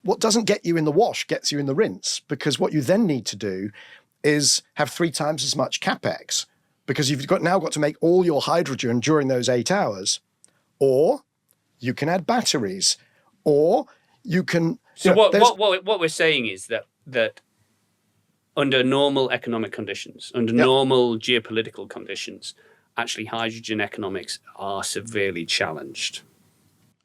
what doesn't get you in the wash gets you in the rinse, because what you then need to do is have 3 times as much capex, because you've now got to make all your hydrogen during those 8 hours. Or you can add batteries, or you can... So what we're saying is that under normal economic conditions, under normal geopolitical conditions, actually hydrogen economics are severely challenged.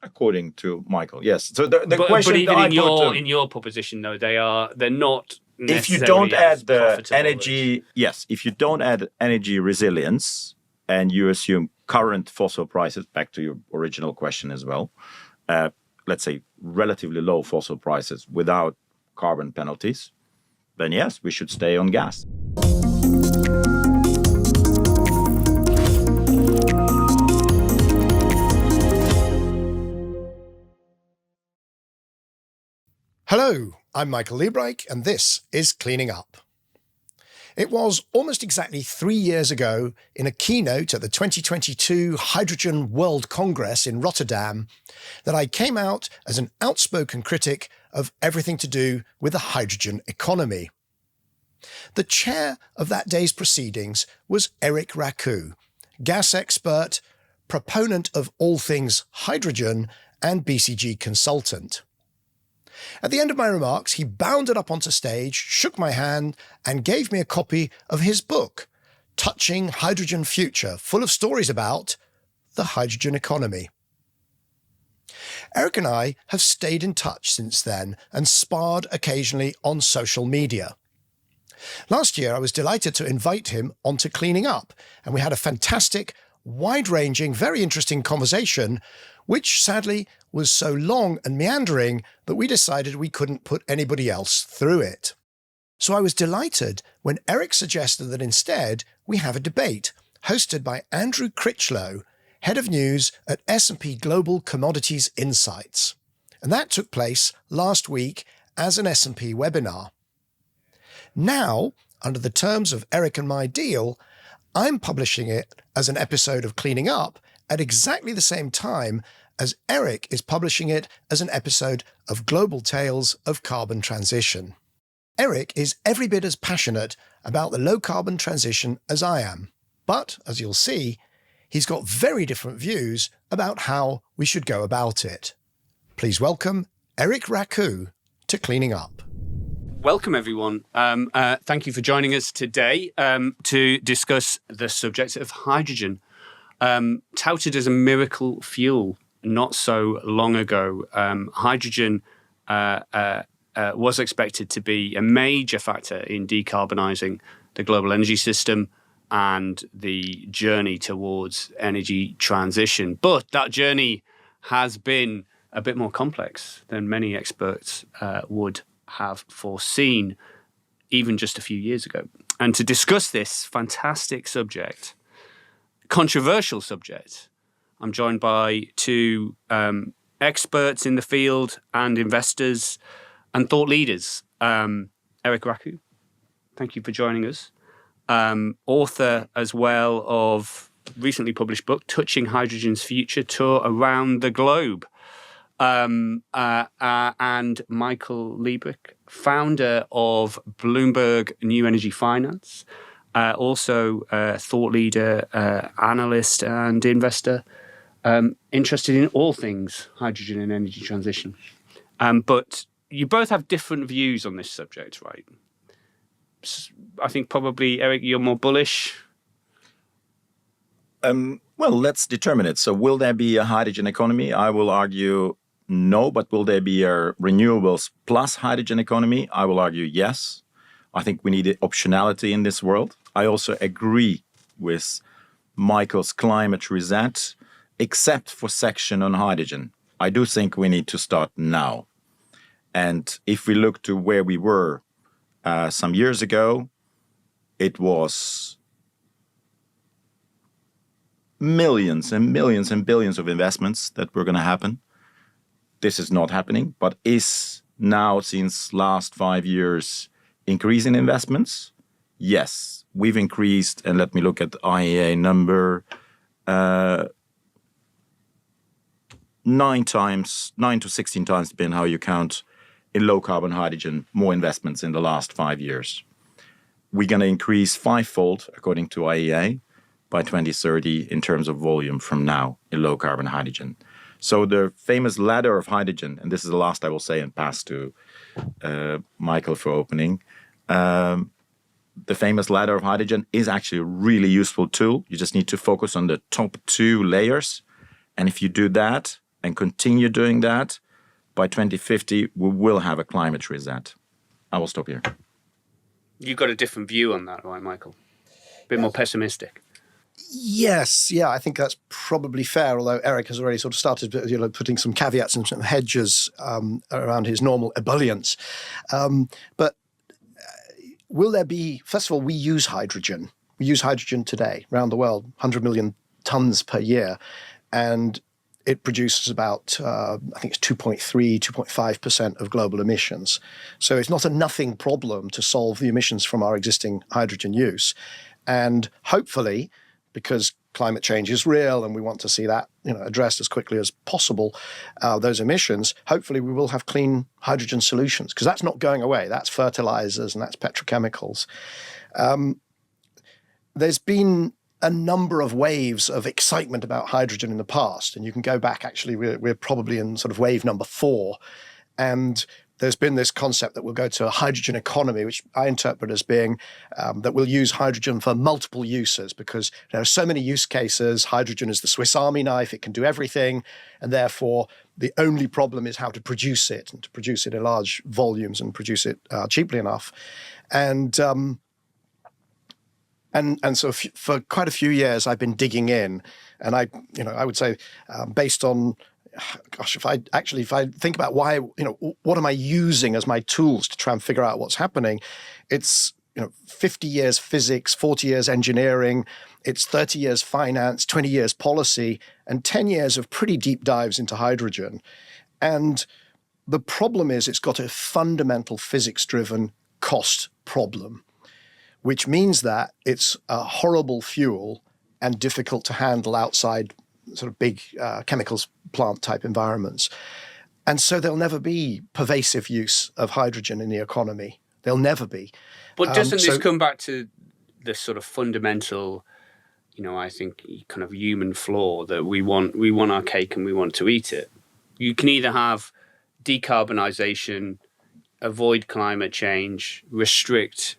According to Michael, yes. So the question, but even in your proposition, though, they're not necessarily if you don't add the energy, if you don't add energy resilience and you assume current fossil prices, back to your original question as well, let's say relatively low fossil prices without carbon penalties, then yes, we should stay on gas. Hello, I'm Michael Liebreich, and this is Cleaning Up. It was almost exactly 3 years ago, in a keynote at the 2022 Hydrogen World Congress in Rotterdam, that I came out as an outspoken critic of everything to do with the hydrogen economy. The chair of that day's proceedings was Erik Rakhou, gas expert, proponent of all things hydrogen, and BCG consultant. At the end of my remarks, he bounded up onto stage, shook my hand, and gave me a copy of his book, Touching Hydrogen Future, full of stories about the hydrogen economy. Erik and I have stayed in touch since then and sparred occasionally on social media. Last year, I was delighted to invite him onto Cleaning Up, and we had a fantastic, wide-ranging, very interesting conversation, which sadly was so long and meandering that we decided we couldn't put anybody else through it. So I was delighted when Erik suggested that instead we have a debate hosted by Andrew Critchlow, head of news at S&P Global Commodities Insights. And that took place last week as an S&P webinar. Now, under the terms of Erik and my deal, I'm publishing it as an episode of Cleaning Up at exactly the same time as Erik is publishing it as an episode of Global Tales of Carbon Transition. Erik is every bit as passionate about the low-carbon transition as I am, but, as you'll see, he's got very different views about how we should go about it. Please welcome Erik Rakhou to Cleaning Up. Welcome, everyone. Thank you for joining us today to discuss the subject of hydrogen. Touted as a miracle fuel not so long ago, hydrogen was expected to be a major factor in decarbonising the global energy system and the journey towards energy transition. But that journey has been a bit more complex than many experts would have foreseen even just a few years ago. And to discuss this fantastic subject, controversial subject, I'm joined by 2 experts in the field and investors and thought leaders. Erik Rakhou, thank you for joining us. Author as well of recently published book, Touching Hydrogen's Future, Tour Around the Globe. And Michael Liebreich, founder of Bloomberg New Energy Finance, also a thought leader, analyst and investor, interested in all things hydrogen and energy transition. But you both have different views on this subject, right? I think probably, Erik, you're more bullish. Well, let's determine it. So will there be a hydrogen economy? I will argue no, but will there be a renewables plus hydrogen economy? I will argue yes. I think we need optionality in this world. I also agree with Michael's climate reset, except for section on hydrogen. I do think we need to start now. And if we look to where we were some years ago, it was millions and millions and billions of investments that were going to happen. This is not happening, but is now, since last 5 years, increasing investments? Yes, we've increased, and let me look at the IEA number, 9 to 16 times, depending how you count, in low carbon hydrogen, more investments in the last 5 years. We're going to increase fivefold, according to IEA, by 2030 in terms of volume from now in low carbon hydrogen. So the famous ladder of hydrogen, and this is the last I will say and pass to Michael for opening. The famous ladder of hydrogen is actually a really useful tool. You just need to focus on the top 2 layers. And if you do that and continue doing that, by 2050, we will have a climate reset. I will stop here. You've got a different view on that, right, Michael? A bit more pessimistic. Yes, yeah, I think that's probably fair, although Erik has already sort of started putting some caveats and some hedges around his normal ebullience. But will there be, first of all, we use hydrogen. We use hydrogen today around the world, 100 million tons per year. And it produces about, I think it's 2.3, 2.5% of global emissions. So it's not a nothing problem to solve the emissions from our existing hydrogen use. And hopefully, because climate change is real and we want to see that addressed as quickly as possible, those emissions, hopefully we will have clean hydrogen solutions, because that's not going away. That's fertilizers and that's petrochemicals. There's been a number of waves of excitement about hydrogen in the past. And you can go back, actually, we're probably in sort of wave number 4. And there's been this concept that we'll go to a hydrogen economy, which I interpret as being that we'll use hydrogen for multiple uses, because there are so many use cases. Hydrogen is the Swiss Army knife. It can do everything. And therefore, the only problem is how to produce it, and to produce it in large volumes and produce it cheaply enough. And so for quite a few years, I've been digging in, and I would say, based on, if I think about why, what am I using as my tools to try and figure out what's happening, it's 50 years physics, 40 years engineering, it's 30 years finance, 20 years policy, and 10 years of pretty deep dives into hydrogen. And the problem is it's got a fundamental physics-driven cost problem, which means that it's a horrible fuel and difficult to handle outside sort of big chemicals plant type environments. And so there'll never be pervasive use of hydrogen in the economy. There'll never be. But doesn't this come back to the sort of fundamental, I think, kind of human flaw that we want our cake and we want to eat it? You can either have decarbonization, avoid climate change, restrict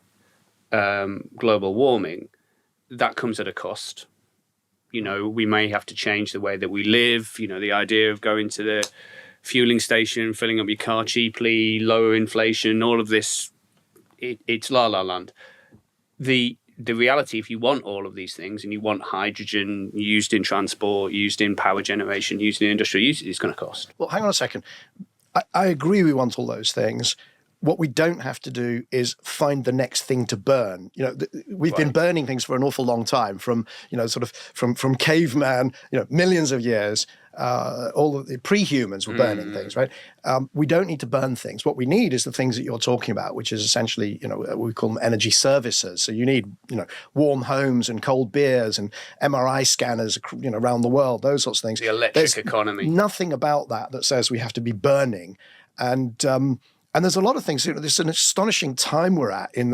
global warming. That comes at a cost. We may have to change the way that we live. The idea of going to the fueling station, filling up your car cheaply, lower inflation, all of this, it's la la land. The reality, if you want all of these things and you want hydrogen used in transport, used in power generation, used in industry, it's going to cost. Well, hang on a second. I agree we want all those things. What we don't have to do is find the next thing to burn. We've been burning things for an awful long time, from from caveman, millions of years. All of the pre-humans were burning things, right? We don't need to burn things. What we need is the things that you're talking about, which is essentially, we call them energy services. So you need, warm homes and cold beers and MRI scanners, around the world, those sorts of things. The electric economy. Nothing about that says we have to be burning. And there's a lot of things. There's an astonishing time we're at in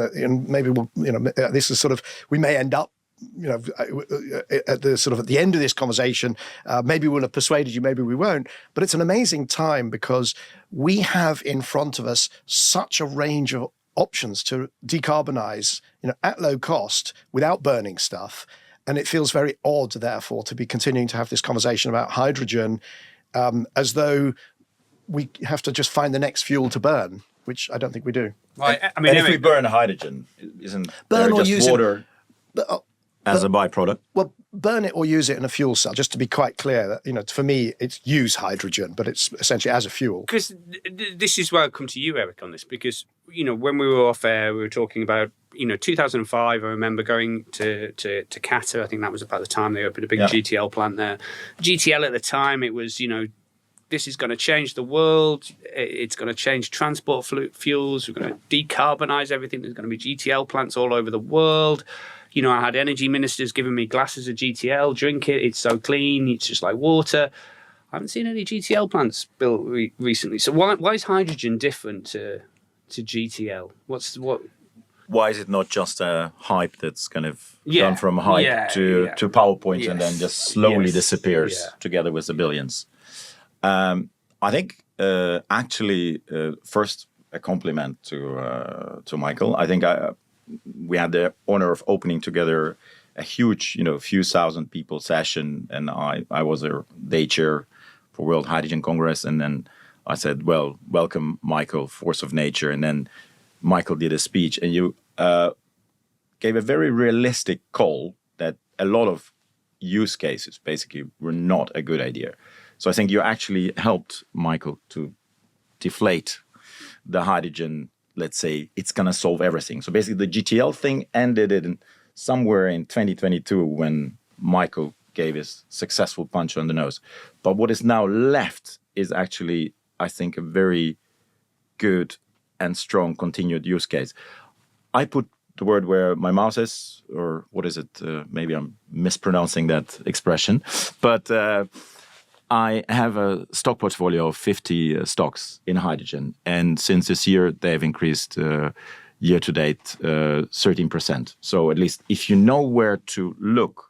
maybe this is sort of, we may end up at the end of this conversation. Maybe we'll have persuaded you, maybe we won't. But it's an amazing time because we have in front of us such a range of options to decarbonize, at low cost without burning stuff. And it feels very odd, therefore, to be continuing to have this conversation about hydrogen as though we have to just find the next fuel to burn, which I don't think we do. Right. And if we burn hydrogen, isn't burn there just water as a byproduct? Well, burn it or use it in a fuel cell. Just to be quite clear, that for me, it's use hydrogen, but it's essentially as a fuel. Because this is where I come to you, Erik, on this. Because when we were off air, we were talking about 2005. I remember going to Qatar. I think that was about the time they opened a big GTL plant there. GTL at the time, it was this is going to change the world. It's going to change transport fuels. We're going to decarbonize everything. There's going to be GTL plants all over the world. I had energy ministers giving me glasses of GTL, drink it. It's so clean. It's just like water. I haven't seen any GTL plants built recently. So why is hydrogen different to GTL? Why is it not just a hype that's kind of Yeah, gone from hype yeah, to yeah. PowerPoint Yes, and then just slowly yes, disappears yeah. together with the billions? I think actually, first a compliment to Michael. I think we had the honor of opening together a huge, few thousand people session, and I was a day chair for World Hydrogen Congress, and then I said, well, welcome, Michael, force of nature, and then Michael did a speech, and you gave a very realistic call that a lot of use cases basically were not a good idea. So I think you actually helped Michael to deflate the hydrogen. Let's say it's going to solve everything. So basically the GTL thing ended in somewhere in 2022 when Michael gave his successful punch on the nose. But what is now left is actually, I think, a very good and strong continued use case. I put the word where my mouth is, or what is it? Maybe I'm mispronouncing that expression, but I have a stock portfolio of 50 stocks in hydrogen. And since this year, they've increased year to date 13%. So at least if you know where to look,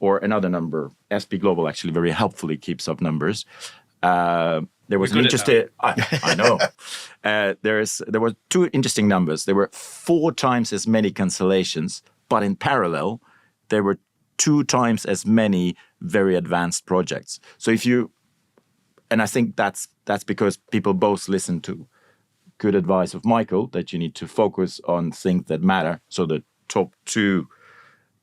or another number, SP Global actually very helpfully keeps up numbers. There was an interesting. I know. There were two interesting numbers. There were 4 times as many cancellations, but in parallel, there were 2 times as many very advanced projects. So and I think that's because people both listen to good advice of Michael that you need to focus on things that matter. So the top 2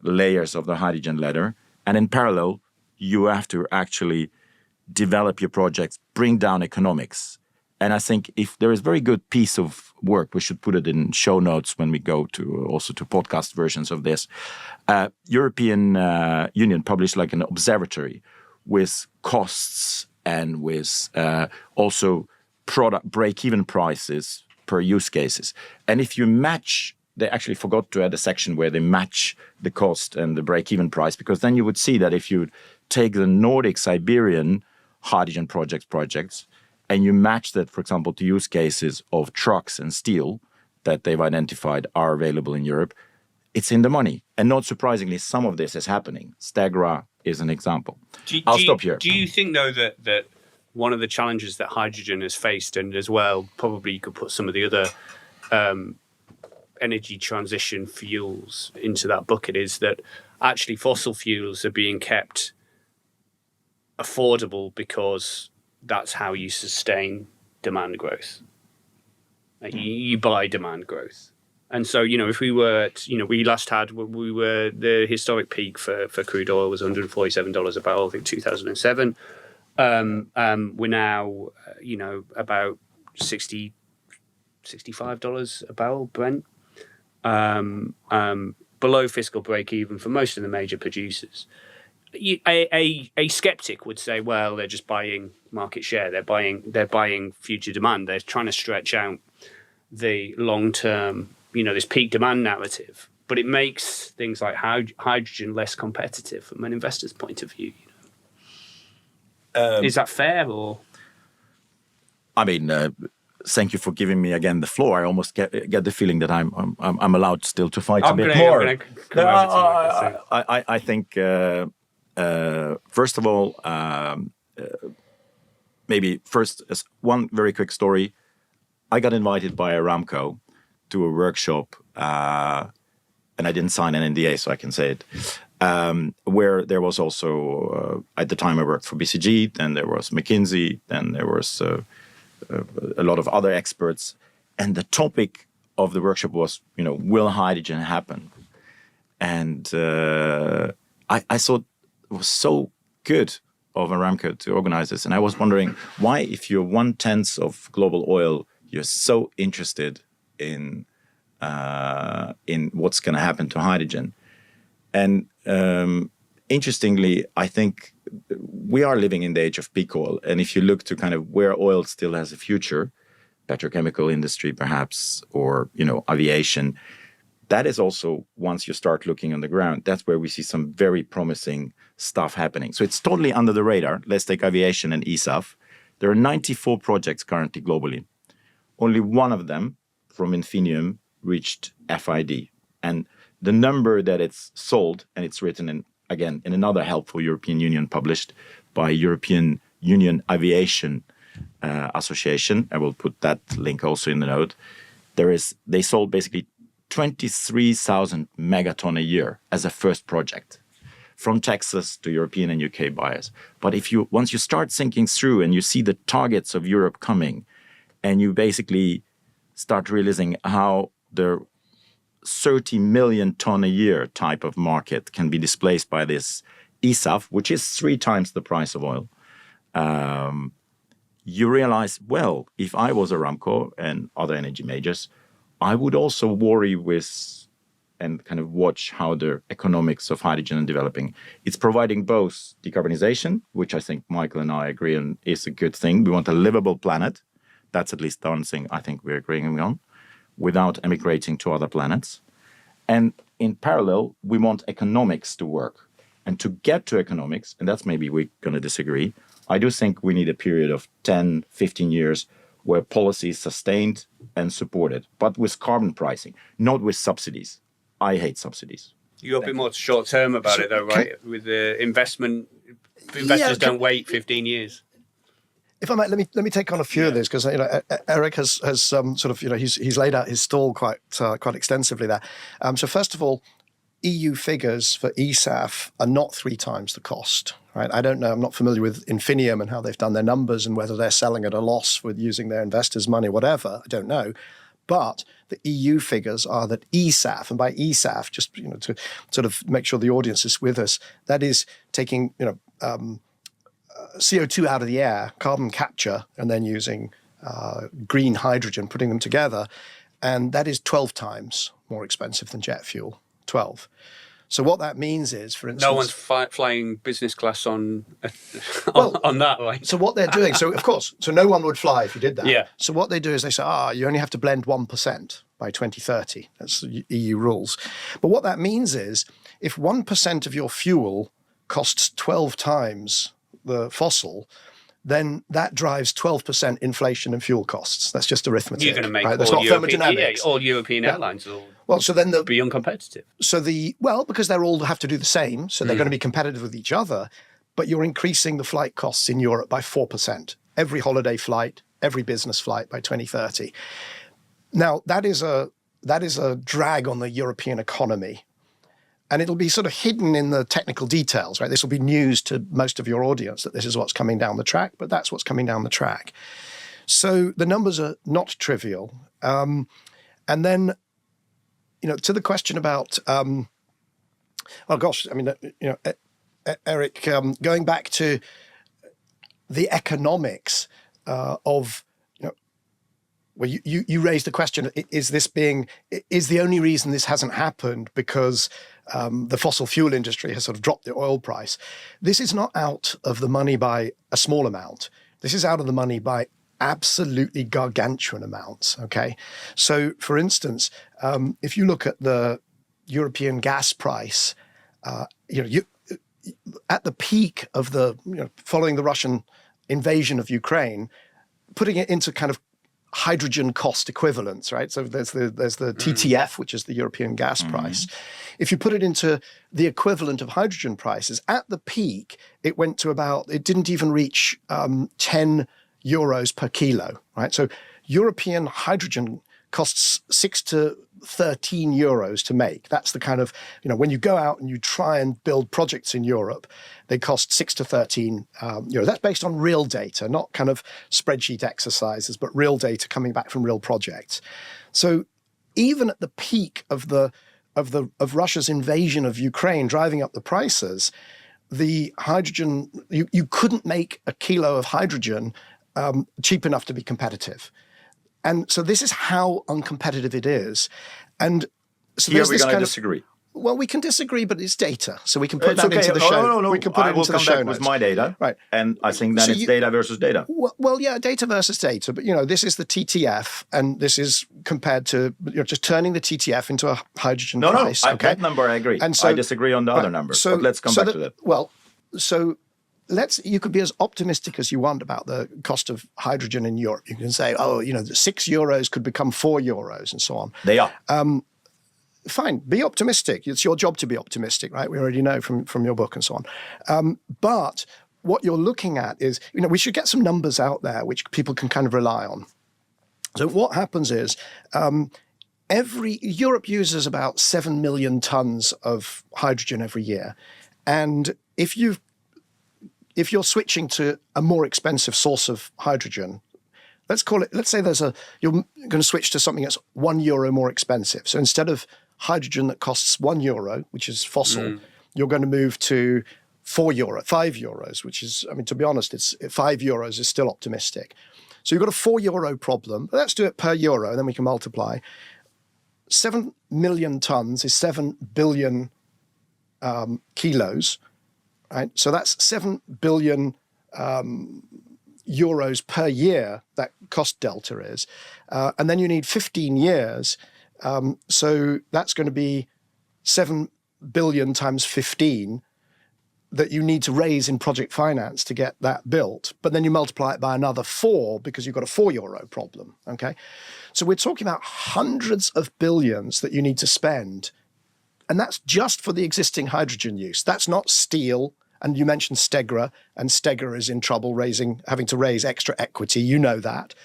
layers of the hydrogen ladder, and in parallel, you have to actually develop your projects, bring down economics. And I think if there is very good piece of work, we should put it in show notes when we go to also to podcast versions of this. European Union published like an observatory with costs and with also product break-even prices per use cases. And if you match, they actually forgot to add a section where they match the cost and the break-even price, because then you would see that if you take the Nordic Siberian hydrogen projects, and you match that, for example, to use cases of trucks and steel that they've identified are available in Europe, it's in the money. And not surprisingly, some of this is happening. Stegra is an example. I'll stop here. Do you think, though, that one of the challenges that hydrogen has faced, and as well, probably you could put some of the other energy transition fuels into that bucket, is that actually fossil fuels are being kept affordable because that's how you sustain demand growth. You buy demand growth. And so, if we were, the historic peak for crude oil was $147 a barrel, I think 2007. We're now, about $65 a barrel Brent, below fiscal break even for most of the major producers. A skeptic would say, well, they're just buying market share. They're buying future demand. They're trying to stretch out the long term, this peak demand narrative. But it makes things like hydrogen less competitive from an investor's point of view. Is that fair, or? I mean, thank you for giving me again the floor. I almost get the feeling that I'm allowed still to fight a bit more. I think. First of all, maybe first one very quick story. I got invited by Aramco to a workshop, and I didn't sign an NDA, so I can say it, where there was also, at the time I worked for BCG, then there was McKinsey, then there was a lot of other experts. And the topic of the workshop was, will hydrogen happen? And I thought, it was so good of Aramco to organize this. And I was wondering why, if you're 1/10 of global oil, you're so interested in what's going to happen to hydrogen. And interestingly, I think we are living in the age of peak oil. And if you look to kind of where oil still has a future, petrochemical industry perhaps, or, aviation, that is also, once you start looking on the ground, that's where we see some very promising stuff happening. So it's totally under the radar. Let's take aviation and ESAF. There are 94 projects currently globally. Only one of them, from Infinium, reached FID. And the number that it's sold, and it's written in, again, in another helpful European Union published by European Union Aviation Association, I will put that link also in the note, they sold basically 23,000 megaton a year as a first project from Texas to European and UK buyers. But once you start thinking through and you see the targets of Europe coming, and you basically start realizing how the 30 million ton a year type of market can be displaced by this ESAF, which is 3 times the price of oil, you realize, well, if I was Aramco and other energy majors, I would also worry with and kind of watch how the economics of hydrogen are developing. It's providing both decarbonization, which I think Michael and I agree on is a good thing. We want a livable planet. That's at least one thing I think we're agreeing on, without emigrating to other planets. And in parallel, we want economics to work. And to get to economics, and that's maybe we're going to disagree, I do think we need a period of 10, 15 years where policy is sustained and supported, but with carbon pricing, not with subsidies. I hate subsidies. You're a bit more short-term about it, though, right? With the investors don't wait 15 years. If I might, let me take on a few of these, because Erik has sort of he's laid out his stall quite extensively there. So first of all, EU figures for ESAF are not 3 times the cost, right? I don't know. I'm not familiar with Infinium and how they've done their numbers and whether they're selling at a loss with using their investors' money, whatever. I don't know. But the EU figures are that ESAF, and by ESAF, just to sort of make sure the audience is with us, that is taking CO2 out of the air, carbon capture, and then using green hydrogen, putting them together, and that is 12 times more expensive than jet fuel. 12. So what that means is, for instance, no one's flying business class on that, right? So what they're doing, so of course, so no one would fly if you did that. Yeah. So what they do is they say, you only have to blend 1% by 2030. That's the EU rules. But what that means is, if 1% of your fuel costs 12 times the fossil, then that drives 12% inflation in fuel costs. That's just arithmetic. You're going to make all thermodynamics. All European airlines will so then be uncompetitive. So because they all have to do the same, so they're going to be competitive with each other, but you're increasing the flight costs in Europe by 4%. Every holiday flight, every business flight by 2030. Now, that is a drag on the European economy. And it'll be sort of hidden in the technical details, right? This will be news to most of your audience that this is what's coming down the track, but that's what's coming down the track. So the numbers are not trivial. And then, to the question about, Erik, going back to the economics of, well, you raised the question: is the only reason this hasn't happened because the fossil fuel industry has sort of dropped the oil price? This is not out of the money by a small amount. This is out of the money by absolutely gargantuan amounts. Okay, so for instance, if you look at the European gas price, you at the peak of the following the Russian invasion of Ukraine, putting it into kind of hydrogen cost equivalents, right? So there's the TTF, which is the European gas price. If you put it into the equivalent of hydrogen prices, at the peak, it went to it didn't even reach 10 euros per kilo, right? So European hydrogen costs 6 to 13 euros to make. That's the kind of, when you go out and you try and build projects in Europe, they cost 6 to 13 euros. That's based on real data, not kind of spreadsheet exercises, but real data coming back from real projects. So even at the peak of Russia's invasion of Ukraine, driving up the prices, the hydrogen, you couldn't make a kilo of hydrogen cheap enough to be competitive. And so this is how uncompetitive it is. And so here we're going to disagree. Well, we can disagree, but it's data, so we can put It's that okay. into the show. No. We can put I it will into the come show back notes. with my data, Right? and I think then So it's data versus data. Well, yeah, data versus data, but this is the TTF, and this is compared to just turning the TTF into a hydrogen price. That number I agree. And so, I disagree on the other numbers, but let's come back to that. Well, so you could be as optimistic as you want about the cost of hydrogen in Europe. You can say, the €6 could become €4 and so on. They are. Fine, be optimistic. It's your job to be optimistic, right? We already know from your book and so on. But what you're looking at is, we should get some numbers out there which people can kind of rely on. So what happens is Europe uses about 7 million tons of hydrogen every year. And if you're switching to a more expensive source of hydrogen, let's say you're going to switch to something that's €1 more expensive. So instead of hydrogen that costs €1, which is fossil, you're going to move to €5, which is, to be honest, it's €5 is still optimistic. So you've got a €4 problem. Let's do it per euro, and then we can multiply. 7 million tons is 7 billion kilos, right? So that's 7 billion euros per year, that cost delta is. And then you need 15 years. So that's going to be 7 billion times 15 that you need to raise in project finance to get that built. But then you multiply it by another 4 because you've got a €4 problem, okay? So we're talking about hundreds of billions that you need to spend. And that's just for the existing hydrogen use. That's not steel. And you mentioned Stegra, and Stegra is in trouble having to raise extra equity. You know that.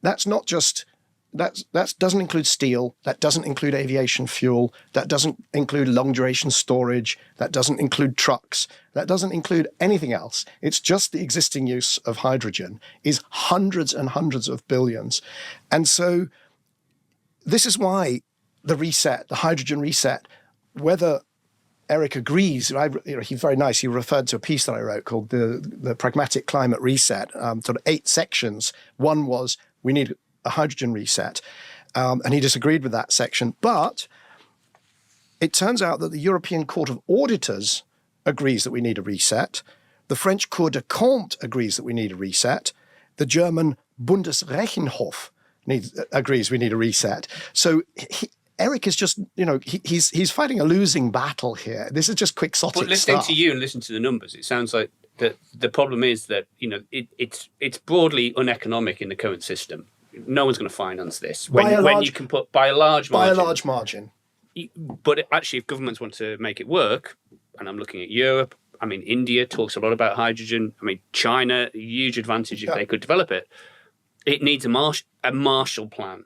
That's not just, that doesn't include steel. That doesn't include aviation fuel. That doesn't include long duration storage. That doesn't include trucks. That doesn't include anything else. It's just the existing use of hydrogen is hundreds and hundreds of billions. And so this is why the hydrogen reset, whether Erik agrees. He's very nice. He referred to a piece that I wrote called the Pragmatic Climate Reset, sort of 8 sections. One was we need a hydrogen reset, and he disagreed with that section. But it turns out that the European Court of Auditors agrees that we need a reset. The French Cour des Comptes agrees that we need a reset. The German Bundesrechnungshof agrees we need a reset. So Erik is just, he's fighting a losing battle here. This is just quixotic stuff. But listening to you and listening to the numbers, it sounds like the problem is that, it's broadly uneconomic in the current system. No one's going to finance this when you can put by a large margin. But actually, if governments want to make it work, and I'm looking at Europe, India talks a lot about hydrogen. China, a huge advantage if they could develop it. It needs a Marshall Plan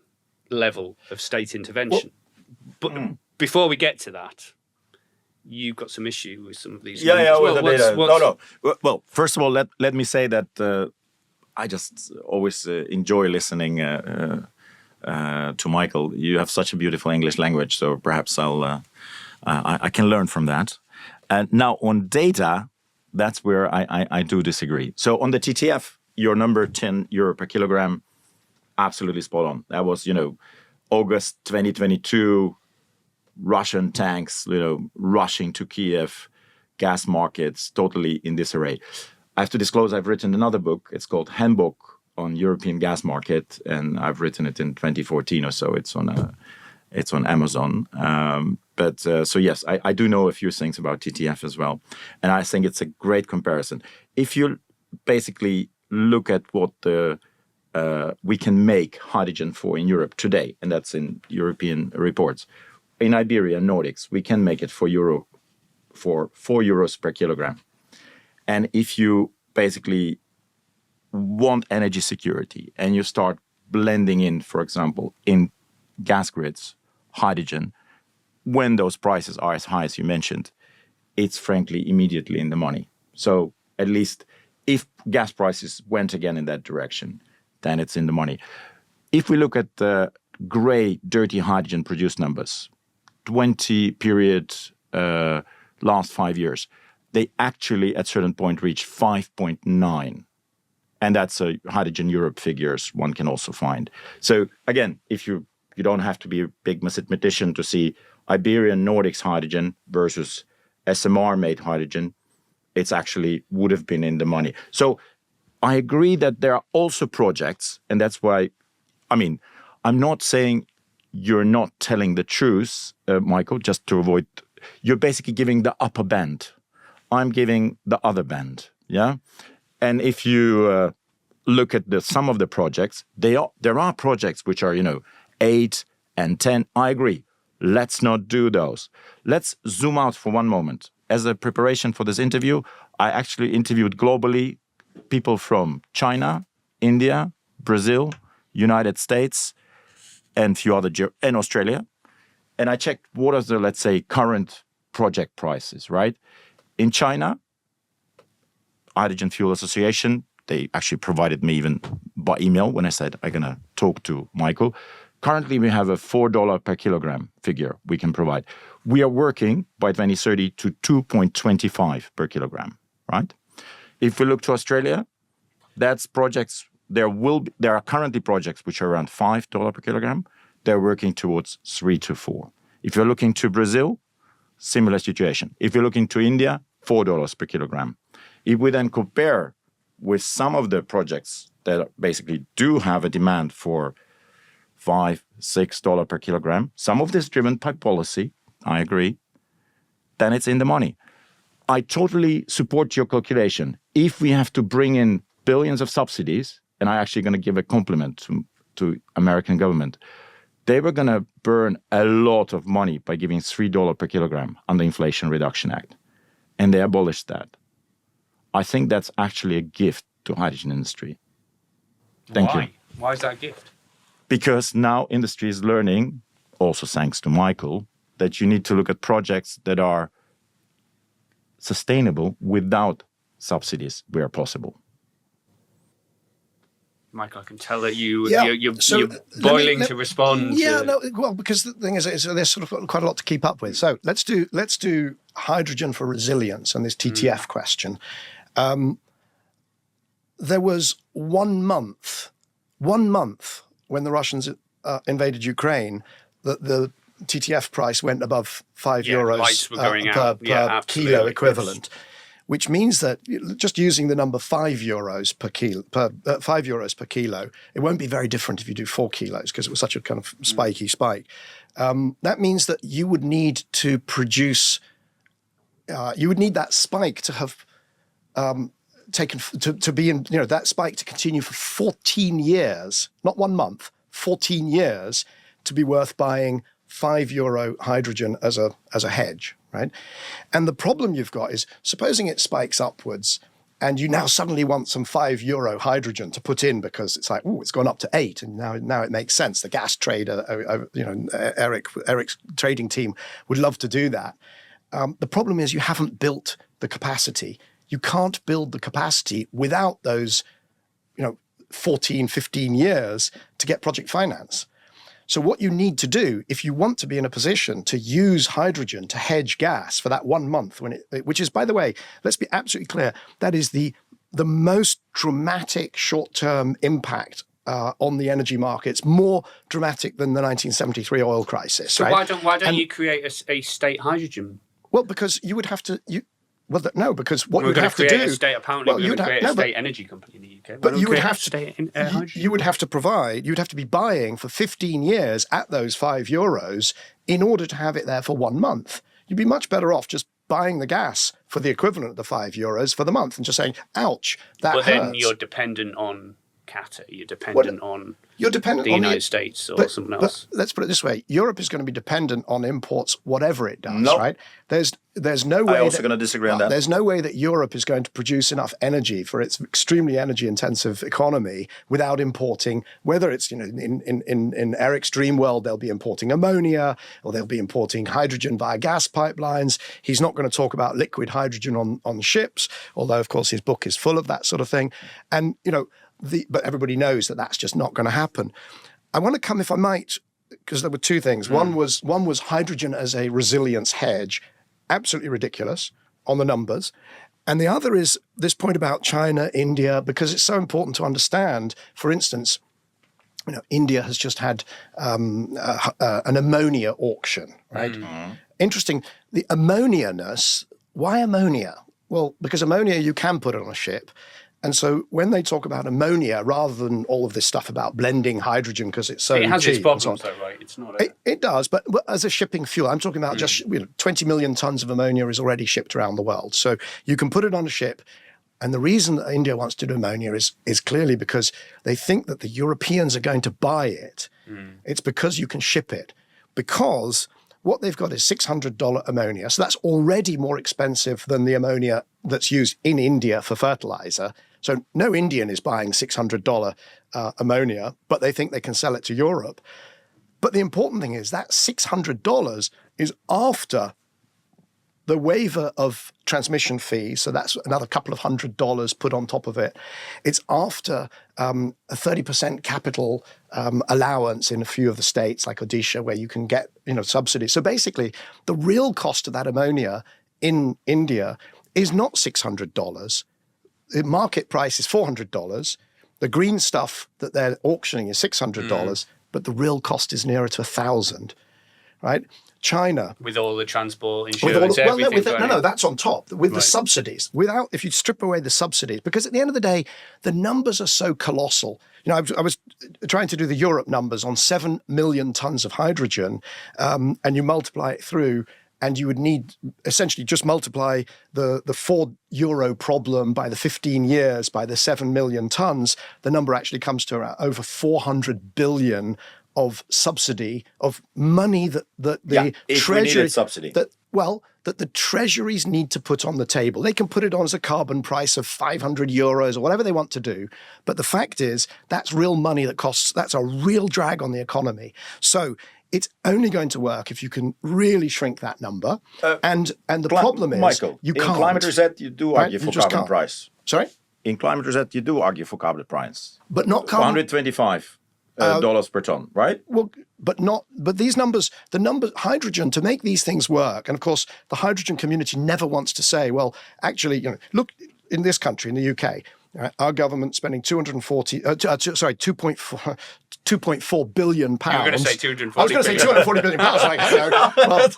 level of state intervention. But before we get to that, you've got some issue with some of these. With the data. No. Well, first of all, let me say that I just always enjoy listening to Michael. You have such a beautiful English language, so perhaps I can learn from that. And now on data, that's where I do disagree. So on the TTF, your number €10 per kilogram, absolutely spot on. That was, August 2022, Russian tanks, rushing to Kiev, gas markets, totally in disarray. I have to disclose I've written another book. It's called Handbook on European Gas Market, and I've written it in 2014 or so. It's on Amazon. So yes, I do know a few things about TTF as well, and I think it's a great comparison. If you basically look at what we can make hydrogen for in Europe today, and that's in European reports. In Iberia and Nordics, we can make it for €4 per kilogram. And if you basically want energy security and you start blending in, for example, in gas grids, hydrogen, when those prices are as high as you mentioned, it's frankly immediately in the money. So at least if gas prices went again in that direction, then it's in the money. If we look at the gray, dirty hydrogen produced numbers, 20 period, last 5 years, they actually at a certain point reached 5.9. And that's a Hydrogen Europe figures one can also find. So again, if you don't have to be a big mathematician to see, Iberian Nordics hydrogen versus SMR-made hydrogen, it's actually would have been in the money. So I agree that there are also projects, and that's why, I mean, I'm not saying you're not telling the truth, Michael, just to avoid, you're basically giving the upper band. I'm giving the other band, yeah? And if you look at some of the projects, there are projects which are, 8 and 10. I agree. Let's not do those. Let's zoom out for one moment. As a preparation for this interview, I actually interviewed globally people from China, India, Brazil, United States, and few other, and Australia. And I checked what are the, let's say, current project prices, right? In China, Hydrogen Fuel Association, they actually provided me even by email when I said I'm going to talk to Michael. Currently, we have a $4 per kilogram figure we can provide. We are working by 2030 to 2.25 per kilogram, right? If we look to Australia, that's projects, there are currently projects which are around $5 per kilogram. They're working towards 3 to 4. If you're looking to Brazil, similar situation. If you're looking to India, $4 per kilogram. If we then compare with some of the projects that basically do have a demand for $5, $6 per kilogram, some of this driven by policy, I agree, then it's in the money. I totally support your calculation. If we have to bring in billions of subsidies, and I'm actually going to give a compliment to American government, they were going to burn a lot of money by giving $3 per kilogram on the Inflation Reduction Act. And they abolished that. I think that's actually a gift to hydrogen industry. Thank you. Why is that a gift? Because now industry is learning, also thanks to Michael, that you need to look at projects that are sustainable without subsidies where possible. Michael, I can tell that you're boiling to respond. Yeah, well, because the thing is there's sort of quite a lot to keep up with. So let's do hydrogen for resilience and this TTF question. There was 1 month when the Russians invaded Ukraine that the TTF price went above €5 per kilo equivalent. Which means that just using the number €5 per kilo, it won't be very different if you do 4 kilos because it was such a kind of spiky spike. That means that you would need to produce, you would need that spike to have taken, to be in, that spike to continue for 14 years, not 1 month, 14 years to be worth buying €5 hydrogen as a hedge. Right, and the problem you've got is supposing it spikes upwards, and you now suddenly want some €5 hydrogen to put in because it's like, it's gone up to 8, and now it makes sense. The gas trader, Erik's trading team would love to do that. The problem is you haven't built the capacity. You can't build the capacity without those, 14, 15 years to get project finance. So what you need to do, if you want to be in a position to use hydrogen to hedge gas for that 1 month, which is, by the way, let's be absolutely clear, that is the most dramatic short-term impact on the energy markets, more dramatic than the 1973 oil crisis. So right? why don't you create a state hydrogen? Well, because you would have to. Because what you'd have to do. Apparently, we're going to create a state energy company in the UK. But you would have to provide. You'd have to be buying for 15 years at those €5 in order to have it there for 1 month. You'd be much better off just buying the gas for the equivalent of the €5 for the month and just saying, "Ouch, that hurts." But then you're dependent on Qatar. You're dependent on the United States or someone else. But let's put it this way: Europe is going to be dependent on imports, whatever it does. Right? There's no way. I'm also going to disagree on that. There's no way that Europe is going to produce enough energy for its extremely energy-intensive economy without importing. Whether it's in Erik's dream world, they'll be importing ammonia or they'll be importing hydrogen via gas pipelines. He's not going to talk about liquid hydrogen on ships, although of course his book is full of that sort of thing. And but everybody knows that that's just not going to happen. I want to come, if I might, because there were two things. One was hydrogen as a resilience hedge, absolutely ridiculous on the numbers. And the other is this point about China, India, because it's so important to understand, for instance, India has just had an ammonia auction, right? Interesting. The ammonia-ness, why ammonia? Well, because ammonia, you can put it on a ship. And so when they talk about ammonia, rather than all of this stuff about blending hydrogen because it's so cheap. It has its and problems so on, though, right? It's not it does, but as a shipping fuel, I'm talking about just 20 million tons of ammonia is already shipped around the world. So you can put it on a ship. And the reason that India wants to do ammonia is clearly because they think that the Europeans are going to buy it. It's because you can ship it. Because what they've got is $600 ammonia. So that's already more expensive than the ammonia that's used in India for fertilizer. So no Indian is buying $600 ammonia, but they think they can sell it to Europe. But the important thing is that $600 is after the waiver of transmission fees, so that's another couple of $100 put on top of it. It's after a 30% capital allowance in a few of the states like Odisha, where you can get subsidies. So basically, the real cost of that ammonia in India is not $600. The market price is $400. The green stuff that they're auctioning is $600, but the real cost is nearer to $1,000, right? China, with all the transport, insurance, everything. No, that's on top with the subsidies. If you strip away the subsidies, because at the end of the day, the numbers are so colossal. I was trying to do the Europe numbers on 7 million tons of hydrogen, and you multiply it through, and you would need essentially just multiply the €4 problem by the 15 years by the 7 million tons. The number actually comes to around over 400 billion of subsidy, of money that the treasury subsidy. that the treasuries need to put on the table. They can put it on as a carbon price of €500 or whatever they want to do. But the fact is, that's real money that's a real drag on the economy. So it's only going to work if you can really shrink that number. And the problem is, Michael, you in can't. Climate Reset, you do argue for carbon price. Sorry? In Climate Reset, you do argue for carbon price. But not carbon. $125 dollars per ton, right? Well, but these numbers, hydrogen, to make these things work, and of course, the hydrogen community never wants to say, well, actually, look, in this country, in the UK, our government spending 2.4 billion pounds. You were going to say 240 I was going to say 240 billion pounds.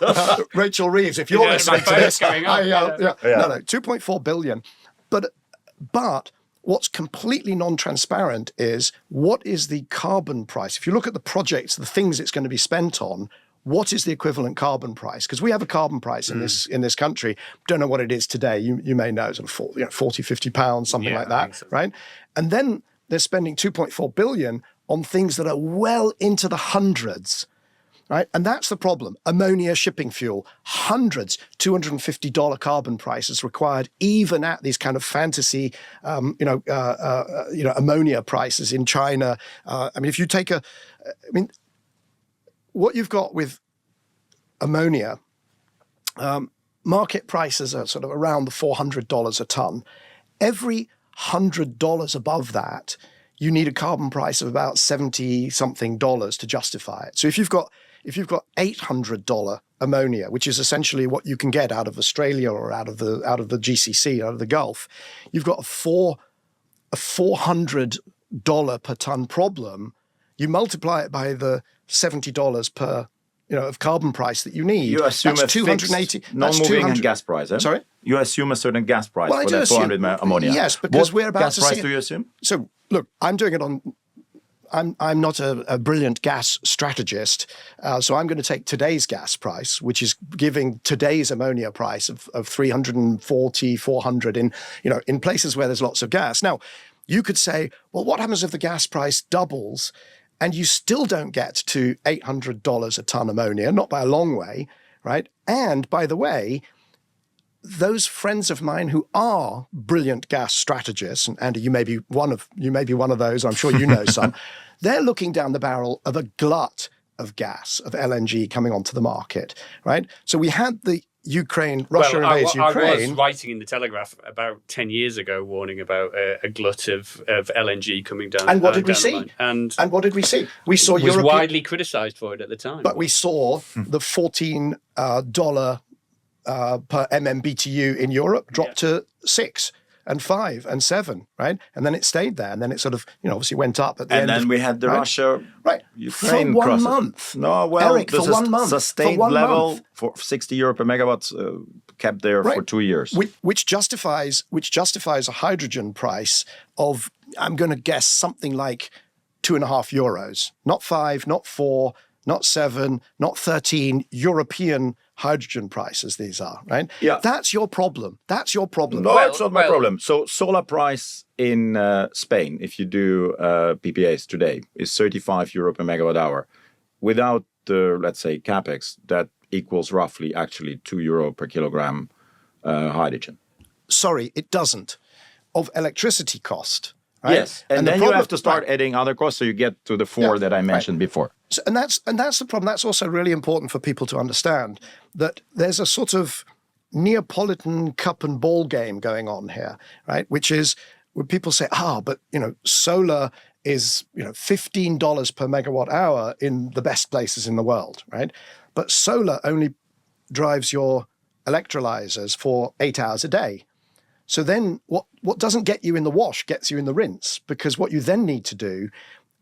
Rachel Reeves, if you're listening to this, no, 2.4 billion. But what's completely non-transparent is what is the carbon price? If you look at the projects, the things it's going to be spent on, what is the equivalent carbon price? Because we have a carbon price in this country. Don't know what it is today. You may know, sort of 40, 50 pounds, something like that, so. Right? And then they're spending 2.4 billion on things that are well into the hundreds. Right? And that's the problem. Ammonia shipping fuel, hundreds, $250 carbon prices required, even at these kind of fantasy, ammonia prices in China. If you take what you've got with ammonia, market prices are sort of around the $400 a ton. Every $100 above that, you need a carbon price of about $70-something to justify it. So if you've got $800 ammonia, which is essentially what you can get out of Australia or out of the GCC, out of the Gulf, you've got a $400 per ton problem. You multiply it by the $70 per of carbon price that you need. You assume that's a 280 fixed non-moving gas price. Eh? Sorry? You assume a certain gas price for that 400 ammonia. Yes, because we're about gas to price see do you assume? So look, I'm doing it on. I'm not a brilliant gas strategist, so I'm going to take today's gas price, which is giving today's ammonia price of 340, 400 in places where there's lots of gas. Now, you could say, well, what happens if the gas price doubles and you still don't get to $800 a ton ammonia? Not by a long way, right? And by the way, those friends of mine who are brilliant gas strategists, and Andy, you may be one of those. I'm sure you know some. They're looking down the barrel of a glut of gas, of LNG coming onto the market, right? So we had the Russia invades Ukraine. I was writing in the Telegraph about 10 years ago, warning about a glut of LNG coming down. And what did we see? And what did we see? We saw was widely criticised for it at the time. But we saw the $14 per MMBTU in Europe drop to 6. and 5 and 7, right? And then it stayed there, and then it sort of, obviously went up at the end. And then we had the Russia-Ukraine for 1 crisis. month. No, well, Eric, for 1 month. Sustained for 1 level month. for 60 euro per megawatt kept there for 2 years. Which justifies a hydrogen price of, I'm going to guess, something like 2.5 euros. Not 5, not 4, not 7, not 13 European hydrogen prices these are, right? Yeah. That's your problem. No, it's not my problem. So solar price in Spain, if you do PPAs today, is 35 euro per megawatt hour. Without the, let's say, capex, that equals roughly actually 2 euro per kilogram hydrogen. Sorry, it doesn't. Of electricity cost. Right? Yes, and then you have to start adding other costs, so you get to the 4 that I mentioned before. So, and that's the problem. That's also really important for people to understand, that there's a sort of Neapolitan cup and ball game going on here, right? Which is when people say, but solar is $15 per megawatt hour in the best places in the world, right? But solar only drives your electrolyzers for 8 hours a day. So then what doesn't get you in the wash gets you in the rinse, because what you then need to do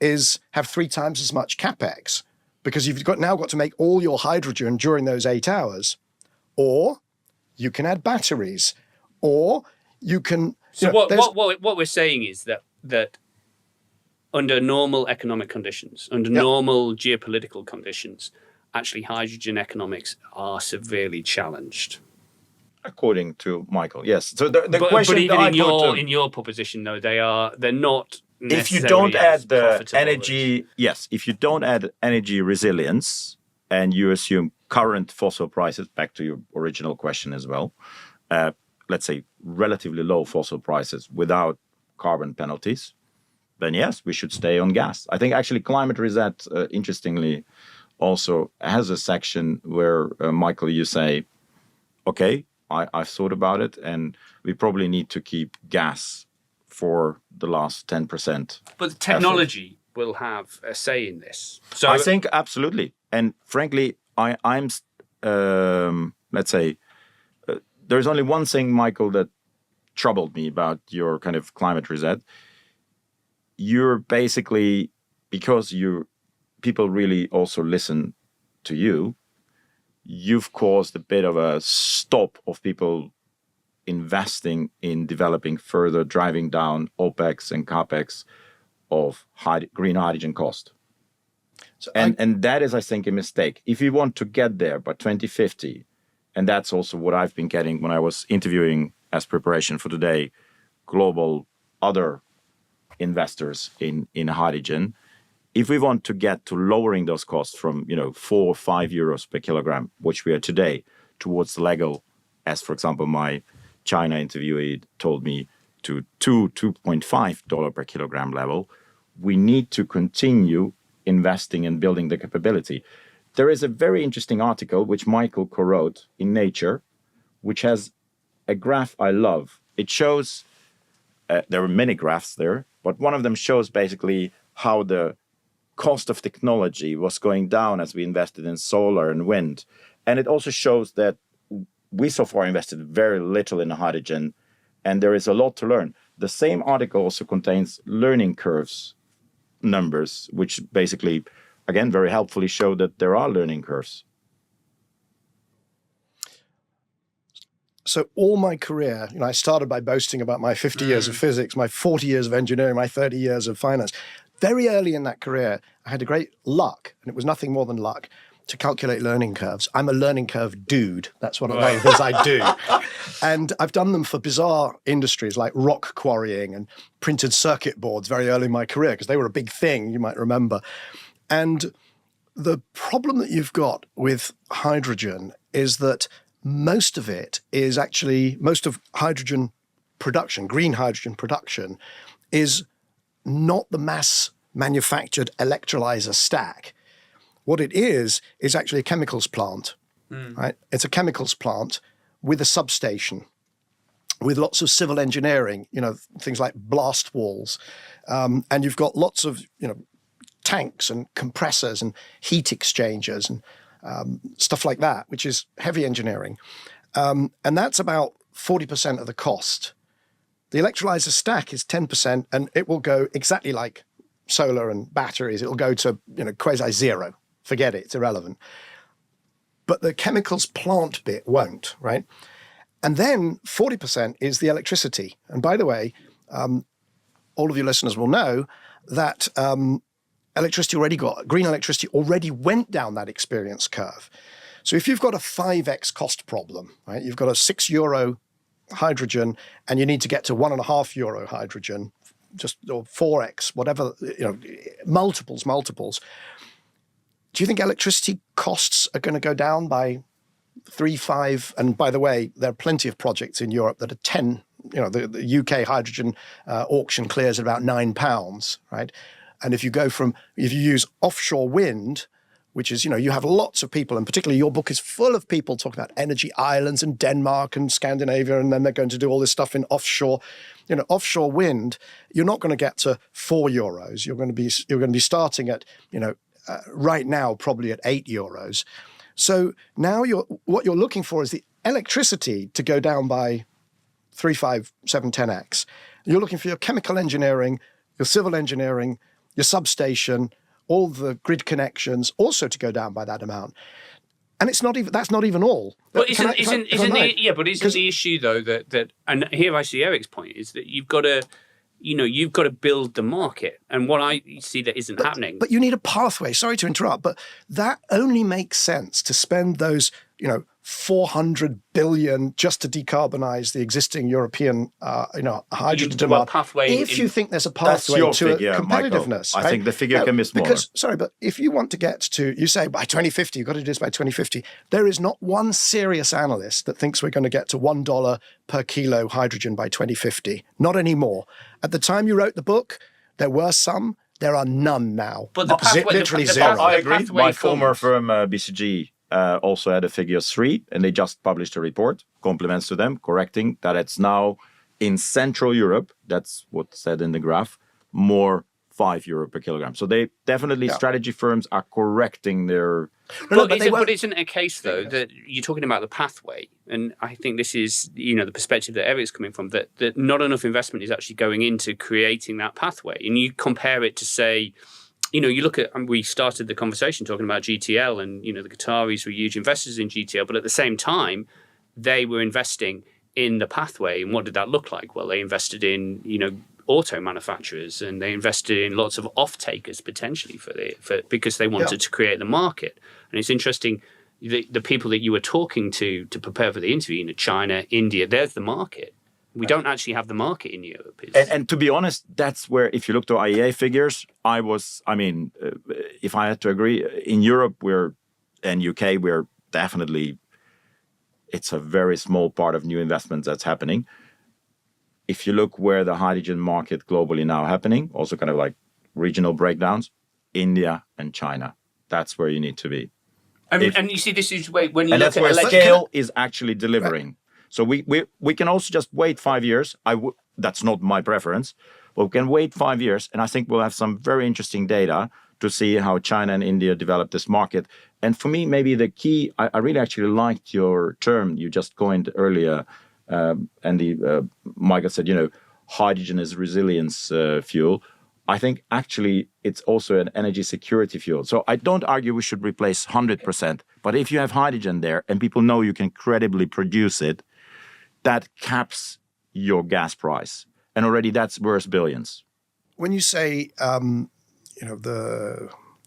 is have 3 times as much capex, because you've now got to make all your hydrogen during those 8 hours. Or you can add batteries, or you can... So what we're saying is that under normal economic conditions, under normal geopolitical conditions, actually hydrogen economics are severely challenged. According to Michael, yes. So the question, but even in your proposition, though, they're not. If you don't add the energy, if you don't add energy resilience, and you assume current fossil prices, back to your original question as well, let's say relatively low fossil prices without carbon penalties, then yes, we should stay on gas. I think actually Climate Reset, interestingly, also has a section where, Michael, you say, okay, I've thought about it, and we probably need to keep gas for the last 10%. But the technology will have a say in this. So I think absolutely. And frankly, I'm let's say, there's only one thing, Michael, that troubled me about your kind of Climate Reset. You're basically, because people really also listen to you, you've caused a bit of a stop of people investing in developing further, driving down OPEX and CAPEX of green hydrogen cost. So and that is, I think, a mistake. If you want to get there by 2050, and that's also what I've been getting when I was interviewing as preparation for today, global other investors in hydrogen, if we want to get to lowering those costs from 4 or 5 euros per kilogram, which we are today, towards the legal, as for example my China interviewee told me, to $2.5 per kilogram level, we need to continue investing and building the capability. There is a very interesting article which Michael co-wrote in Nature, which has a graph I love. It shows, there are many graphs there, but one of them shows basically how the cost of technology was going down as we invested in solar and wind. And it also shows that we so far invested very little in hydrogen, and there is a lot to learn. The same article also contains learning curves numbers, which basically, again, very helpfully show that there are learning curves. So all my career, I started by boasting about my 50 years of physics, my 40 years of engineering, my 30 years of finance. Very early in that career, I had a great luck, and it was nothing more than luck, to calculate learning curves. I'm a learning curve dude. That's one of the things I do. And I've done them for bizarre industries like rock quarrying and printed circuit boards very early in my career, because they were a big thing, you might remember. And the problem that you've got with hydrogen is that most of hydrogen production, green hydrogen production, is not the mass manufactured electrolyzer stack. What it is actually a chemicals plant, right? It's a chemicals plant with a substation, with lots of civil engineering, things like blast walls. And you've got lots of, tanks and compressors and heat exchangers and stuff like that, which is heavy engineering. And that's about 40% of the cost. The electrolyzer stack is 10%, and it will go exactly like solar and batteries. It will go to quasi-zero. Forget it, it's irrelevant. But the chemicals plant bit won't, right? And then 40% is the electricity. And by the way, all of your listeners will know that green electricity already went down that experience curve. So if you've got a 5x cost problem, right, you've got a €6 hydrogen and you need to get to €1.5 hydrogen, or 4x, whatever, multiples. Do you think electricity costs are going to go down by 3, 5? And by the way, there are plenty of projects in Europe that are 10. The UK hydrogen auction clears at about £9, right? And if you use offshore wind, which is, you have lots of people, and particularly your book is full of people talking about energy islands and Denmark and Scandinavia, and then they're going to do all this stuff in offshore. Offshore wind, you're not going to get to €4. You're going to be starting at, right now probably at €8. So now what you're looking for is the electricity to go down by 3, 5, 7, 10x. You're looking for your chemical engineering, your civil engineering, your substation, all the grid connections also to go down by that amount. And that's not even all. But isn't the issue though that and here I see Erik's point is that you've got to build the market, and what I see that isn't happening. But you need a pathway. Sorry to interrupt, but that only makes sense to spend those, 400 billion just to decarbonize the existing European, hydrogen demand. You think there's a pathway to competitiveness, Michael. I think the figure can be smaller. But if you want to get to, you say by 2050, you've got to do this by 2050. There is not one serious analyst that thinks we're going to get to $1 per kilo hydrogen by 2050. Not anymore. At the time you wrote the book, there were some. There are none now. But the pathway, literally zero. I agree. My former firm, BCG, also had a figure of 3, and they just published a report, compliments to them, correcting that it's now in Central Europe, that's what's said in the graph, more €5 per kilogram. So they definitely, strategy firms are correcting their... But isn't it a case, though, that you're talking about the pathway, and I think this is, the perspective that Erik's coming from, that not enough investment is actually going into creating that pathway. And you compare it to, say... you look at, and we started the conversation talking about GTL, and, the Qataris were huge investors in GTL, but at the same time, they were investing in the pathway. And what did that look like? Well, they invested in, auto manufacturers, and they invested in lots of off-takers potentially because they wanted to create the market. And it's interesting, the people that you were talking to prepare for the interview, China, India, there's the market. We don't actually have the market in Europe. And to be honest, that's where, if you look to IEA figures, if I had to agree, in Europe and UK, we're definitely, it's a very small part of new investments that's happening. If you look where the hydrogen market globally now happening, also kind of like regional breakdowns, India and China, that's where you need to be. And you see, this is when you look at... And that's where scale is actually delivering. Right. So we can also just wait 5 years. That's not my preference, but we can wait 5 years, and I think we'll have some very interesting data to see how China and India develop this market. And for me, maybe the key, I really actually liked your term you just coined earlier, Andy. Michael said, hydrogen is resilience fuel. I think actually it's also an energy security fuel. So I don't argue we should replace 100%, but if you have hydrogen there and people know you can credibly produce it, that caps your gas price. And already that's worth billions. When you say,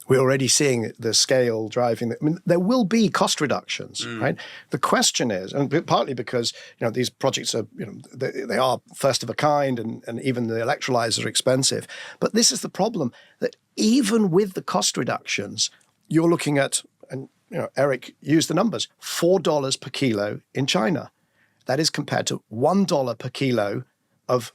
we're already seeing the scale driving, there will be cost reductions, right? The question is, and partly because, these projects are, they are first of a kind, and even the electrolyzers are expensive. But this is the problem, that even with the cost reductions, you're looking at, and Erik used the numbers, $4 per kilo in China. That is compared to $1 per kilo of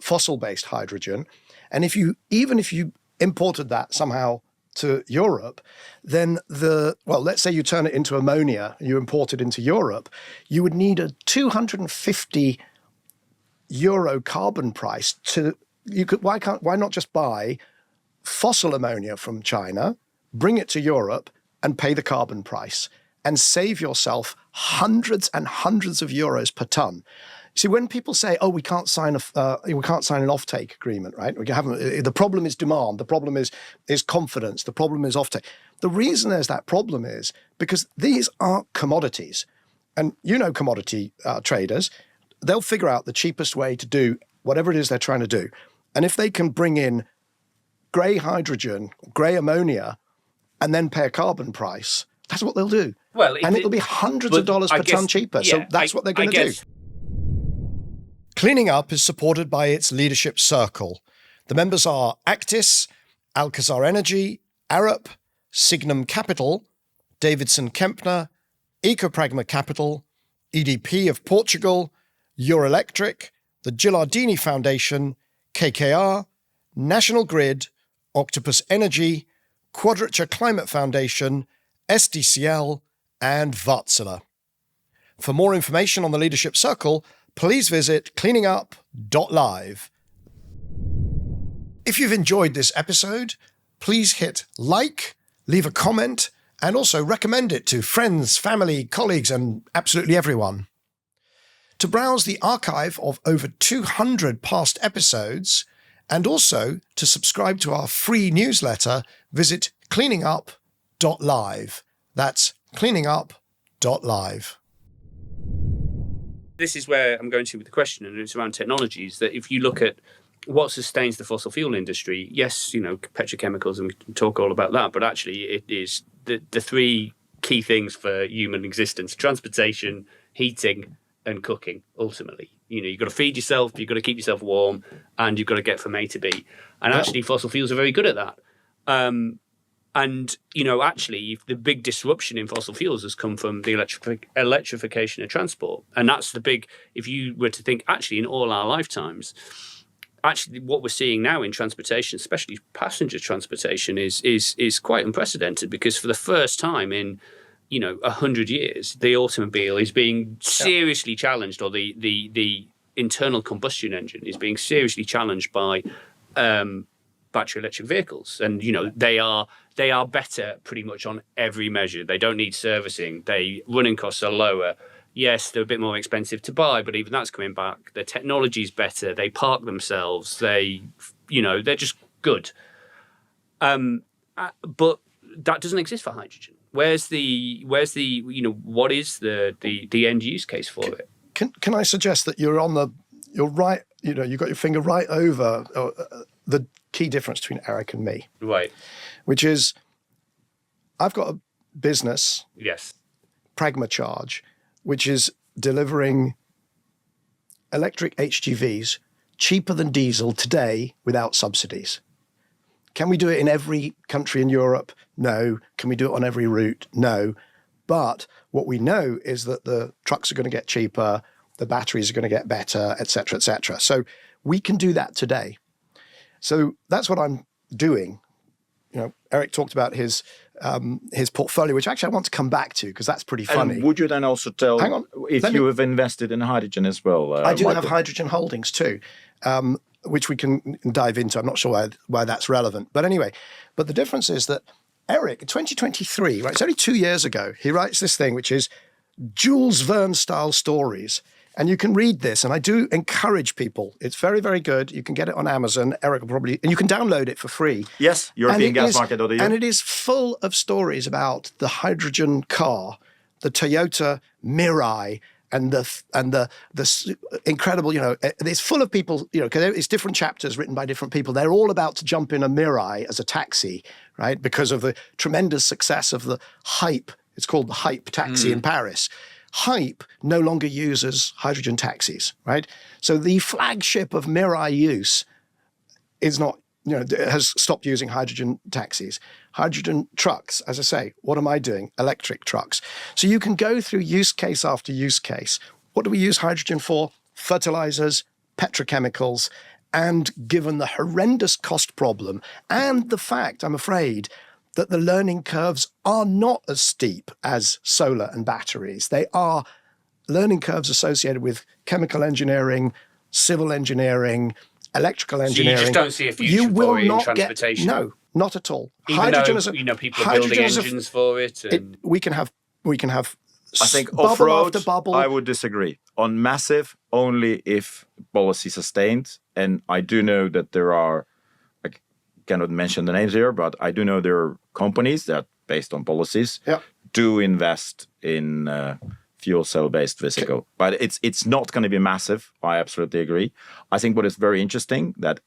fossil-based hydrogen. And even if you imported that somehow to Europe, then let's say you turn it into ammonia, you import it into Europe, you would need a €250 carbon price why not just buy fossil ammonia from China, bring it to Europe and pay the carbon price? and save yourself hundreds and hundreds of euros per ton. See, when people say, "Oh, we can't sign an offtake agreement," right? The problem is demand. The problem is confidence. The problem is offtake. The reason there's that problem is because these are commodities, and commodity traders, they'll figure out the cheapest way to do whatever it is they're trying to do, and if they can bring in grey hydrogen, grey ammonia, and then pay a carbon price, that's what they'll do. Well, it'll be hundreds of dollars per ton cheaper. So that's what they're going to do. Cleaning Up is supported by its leadership circle. The members are Actis, Alcazar Energy, Arup, Signum Capital, Davidson Kempner, Ecopragma Capital, EDP of Portugal, Euroelectric, the Gilardini Foundation, KKR, National Grid, Octopus Energy, Quadrature Climate Foundation, SDCL, and Wärtsilä. For more information on the Leadership Circle, please visit cleaningup.live. If you've enjoyed this episode, please hit like, leave a comment, and also recommend it to friends, family, colleagues, and absolutely everyone. To browse the archive of over 200 past episodes, and also to subscribe to our free newsletter, visit cleaningup.live. That's cleaningup.live. This is where I'm going to with the question, and it's around technologies, that if you look at what sustains the fossil fuel industry, yes, petrochemicals, and we can talk all about that, but actually it is the three key things for human existence: transportation, heating, and cooking, ultimately. You've got to feed yourself, you've got to keep yourself warm, and you've got to get from A to B. And actually, fossil fuels are very good at that. Actually, the big disruption in fossil fuels has come from the electrification of transport. And that's the big, if you were to think, actually, in all our lifetimes, actually what we're seeing now in transportation, especially passenger transportation, is quite unprecedented, because for the first time in 100 years, the automobile is being seriously challenged, or the internal combustion engine is being seriously challenged by battery electric vehicles. And they are better pretty much on every measure. They don't need servicing. Running costs are lower. Yes, they're a bit more expensive to buy, but even that's coming back. The technology's better. They park themselves. They're just good. But that doesn't exist for hydrogen. What is the end use case for it? Can I suggest that you're right, you've got your finger right over the key difference between Erik and me. Right. Which is, I've got a business, yes, Pragmacharge, which is delivering electric HGVs cheaper than diesel today without subsidies. Can we do it in every country in Europe? No. Can we do it on every route? No. But what we know is that the trucks are going to get cheaper, the batteries are going to get better, et cetera, et cetera. So we can do that today. So that's what I'm doing. Erik talked about his portfolio, which actually I want to come back to, because that's pretty funny. And would you then also tell if you have invested in hydrogen as well? I do have hydrogen holdings too, which we can dive into. I'm not sure why that's relevant. But anyway, the difference is that Erik, in 2023, right, it's only 2 years ago, he writes this thing, which is Jules Verne-style stories. And you can read this, and I do encourage people. It's very, very good. You can get it on Amazon. Erik will probably, and you can download it for free. Yes, EuropeanGasMarket.eu. And it is full of stories about the hydrogen car, the Toyota Mirai, and the incredible, it's full of people, because it's different chapters written by different people. They're all about to jump in a Mirai as a taxi, right? Because of the tremendous success of the Hype. It's called the Hype taxi in Paris. Hype no longer uses hydrogen taxis, right? So the flagship of Mirai use is not, has stopped using hydrogen taxis. Hydrogen trucks, as I say, what am I doing? Electric trucks. So you can go through use case after use case. What do we use hydrogen for? Fertilizers, petrochemicals, and given the horrendous cost problem and the fact, I'm afraid, that the learning curves are not as steep as solar and batteries. They are learning curves associated with chemical engineering, civil engineering, electrical engineering. So you just don't see a future for it in transportation? No, not at all. Even hydrogen though, people are building engines for it. We can have we can have I think bubble off-road, after bubble. I would disagree. On massive, only if policy sustained. And I do know that there are, I cannot mention the names here, but I do know there are companies that, based on policies, do invest in fuel cell-based vehicle. But it's not going to be massive. I absolutely agree. I think what is very interesting that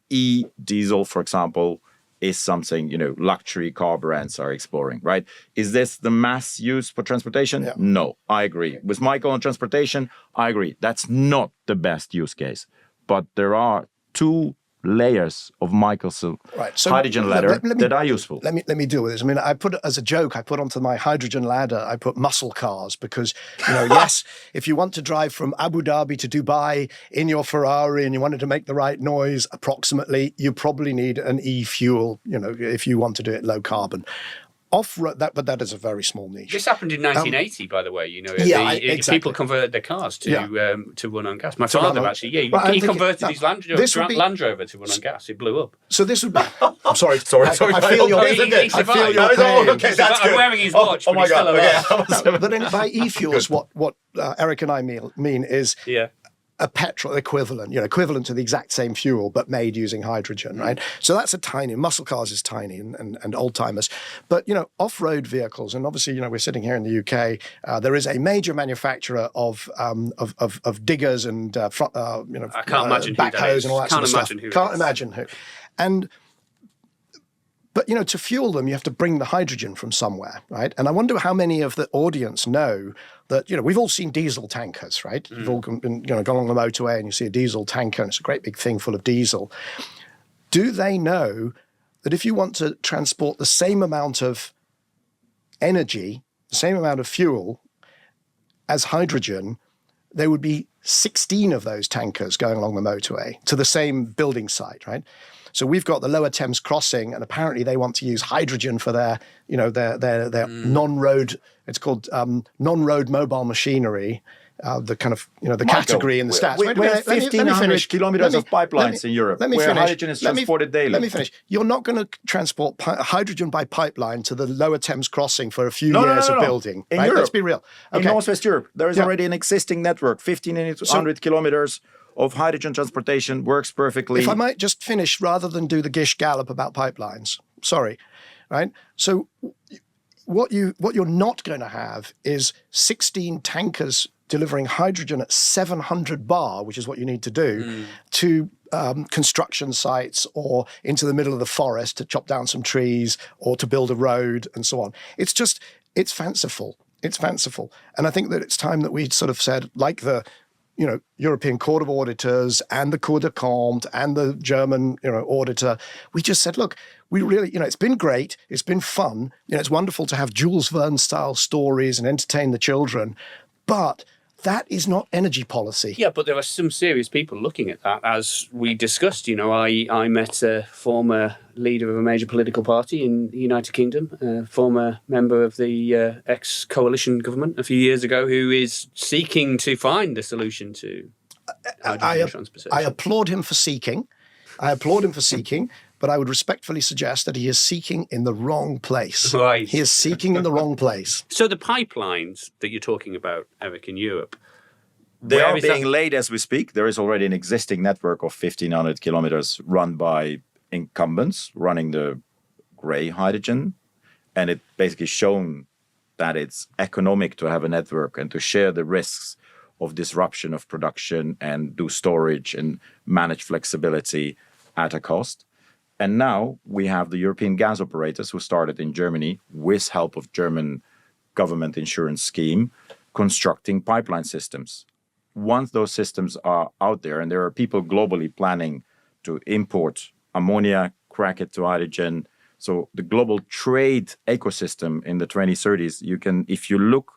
e-diesel, for example, is something, luxury car brands are exploring, right? Is this the mass use for transportation? Yeah. No, I agree. With Michael on transportation, I agree. That's not the best use case. But there are two layers of Michael's hydrogen ladder that are useful. Let me deal with this. I mean, I put as a joke, I put onto my hydrogen ladder, I put muscle cars because, yes, if you want to drive from Abu Dhabi to Dubai in your Ferrari and you wanted to make the right noise, approximately, you probably need an e-fuel, if you want to do it low carbon. Off-road, but that is a very small niche. This happened in 1980, by the way. Exactly. People converted their cars to run on gas. My father actually, he converted his Land Rover to run on gas. It blew up. So this would be. I'm sorry. Sorry. I feel your pain. I feel your pain. Okay, that's good. I'm wearing his watch. Oh my God. Okay. But by e-fuels, what Erik and I mean is. A petrol equivalent to the exact same fuel, but made using hydrogen, right? So that's a tiny, muscle cars is tiny and old timers. But, off-road vehicles, and obviously, we're sitting here in the UK, there is a major manufacturer of diggers and, I can't imagine backhoes and all that sort of stuff. Can't imagine who. But, to fuel them, you have to bring the hydrogen from somewhere, right? And I wonder how many of the audience know that, we've all seen diesel tankers, right? You've all been, gone along the motorway and you see a diesel tanker and it's a great big thing full of diesel. Do they know that if you want to transport the same amount of energy, the same amount of fuel as hydrogen, there would be 16 of those tankers going along the motorway to the same building site, right? So we've got the Lower Thames crossing, and apparently they want to use hydrogen for their non-road. It's called non-road mobile machinery. The kind of the category in the stats. We have 1,500 kilometers of pipelines in Europe where hydrogen is transported daily. Let me finish. You're not going to transport hydrogen by pipeline to the Lower Thames crossing for a few years of building. In right? Europe, let's be real. Okay. In Northwest Europe, there is already an existing network, 1,500 kilometers of hydrogen transportation, works perfectly. If I might just finish rather than do the gish gallop about pipelines. Sorry, right? So what you're not going to have is 16 tankers delivering hydrogen at 700 bar, which is what you need to do, to construction sites or into the middle of the forest to chop down some trees or to build a road and so on. It's fanciful. It's fanciful. And I think that it's time that we sort of said, like the European Court of Auditors and the Cour des Comptes and the German, auditor, we just said, look, we really, it's been great. It's been fun. It's wonderful to have Jules Verne style stories and entertain the children, but that is not energy policy. Yeah, but there are some serious people looking at that. As we discussed, I met a former leader of a major political party in the United Kingdom, a former member of the ex-coalition government a few years ago, who is seeking to find a solution to hydrogen transportation. I applaud him for seeking. But I would respectfully suggest that he is seeking in the wrong place. Right. He is seeking in the wrong place. So the pipelines that you're talking about, Erik, in Europe, they are being laid as we speak. There is already an existing network of 1,500 kilometers run by incumbents running the grey hydrogen. And it basically shown that it's economic to have a network and to share the risks of disruption of production and do storage and manage flexibility at a cost. And now we have the European gas operators who started in Germany with help of German government insurance scheme, constructing pipeline systems. Once those systems are out there, and there are people globally planning to import ammonia, crack it to hydrogen. So the global trade ecosystem in the 2030s, if you look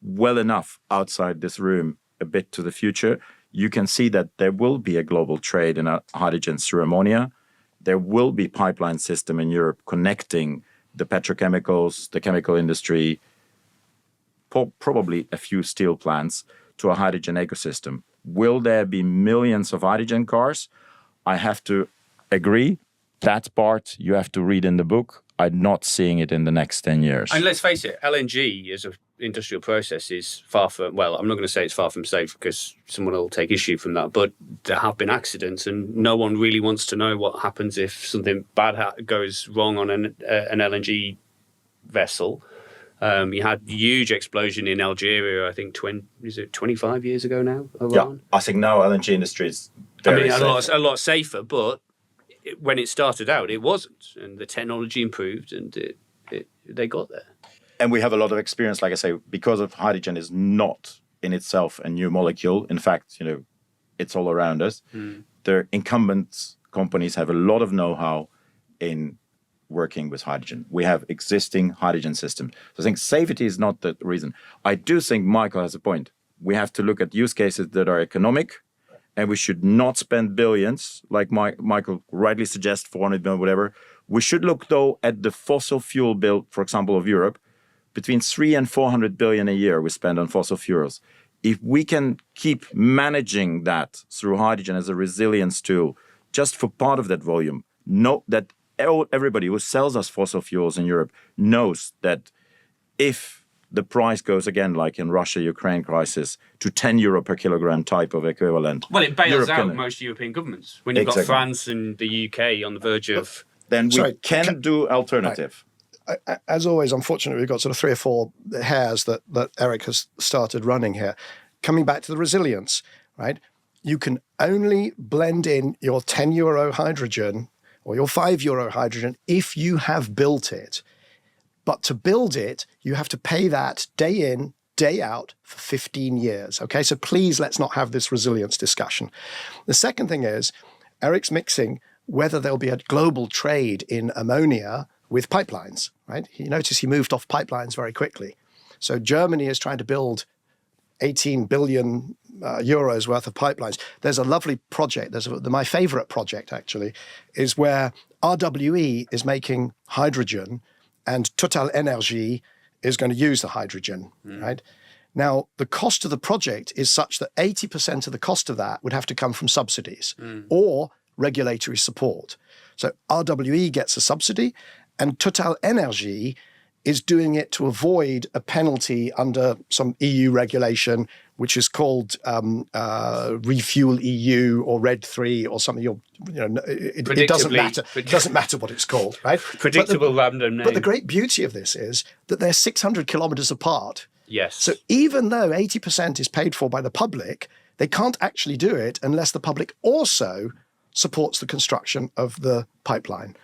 well enough outside this room a bit to the future, you can see that there will be a global trade in hydrogen through ammonia. There will be pipeline system in Europe connecting the petrochemicals, the chemical industry, probably a few steel plants to a hydrogen ecosystem. Will there be millions of hydrogen cars? I have to agree. That part you have to read in the book. I'm not seeing it in the next 10 years. And let's face it, LNG as an industrial process is far from, well, I'm not going to say it's far from safe because someone will take issue from that, but there have been accidents and no one really wants to know what happens if something bad goes wrong on an LNG vessel. You had a huge explosion in Algeria, I think, 25 years ago now? Iran? Yeah, I think now LNG industry is very safe. A lot safer, but when it started out, it wasn't. And the technology improved and they got there. And we have a lot of experience, like I say, because of hydrogen is not in itself a new molecule. In fact, it's all around us. The incumbent companies have a lot of know-how in working with hydrogen. We have existing hydrogen systems. So I think safety is not the reason. I do think Michael has a point. We have to look at use cases that are economic, and we should not spend billions, like Michael rightly suggests, 400 million, whatever. We should look, though, at the fossil fuel bill, for example, of Europe. Between 300 and 400 billion a year we spend on fossil fuels. If we can keep managing that through hydrogen as a resilience tool, just for part of that volume, note that everybody who sells us fossil fuels in Europe knows that if the price goes again, like in Russia-Ukraine crisis, to 10 euro per kilogram type of equivalent. Well, it bails out most European governments. When you've got France and the UK on the verge of... Then we can do alternative. As always, unfortunately, we've got sort of 3 or 4 hairs that Erik has started running here. Coming back to the resilience, right? You can only blend in your 10 euro hydrogen or your 5 euro hydrogen if you have built it. But to build it, you have to pay that day in, day out for 15 years. Okay, so please let's not have this resilience discussion. The second thing is, Erik's mixing whether there'll be a global trade in ammonia with pipelines, right? You notice he moved off pipelines very quickly. So Germany is trying to build 18 billion euros worth of pipelines. There's a lovely project. My favorite project, actually, is where RWE is making hydrogen and Total Energy is going to use the hydrogen, right? Now, the cost of the project is such that 80% of the cost of that would have to come from subsidies or regulatory support. So RWE gets a subsidy and Total Energy is doing it to avoid a penalty under some EU regulation, which is called Refuel EU or RED 3 or something. It doesn't matter. It doesn't matter what it's called, right? Predictable random name. But the great beauty of this is that they're 600 kilometers apart. Yes. So even though 80% is paid for by the public, they can't actually do it unless the public also supports the construction of the pipeline.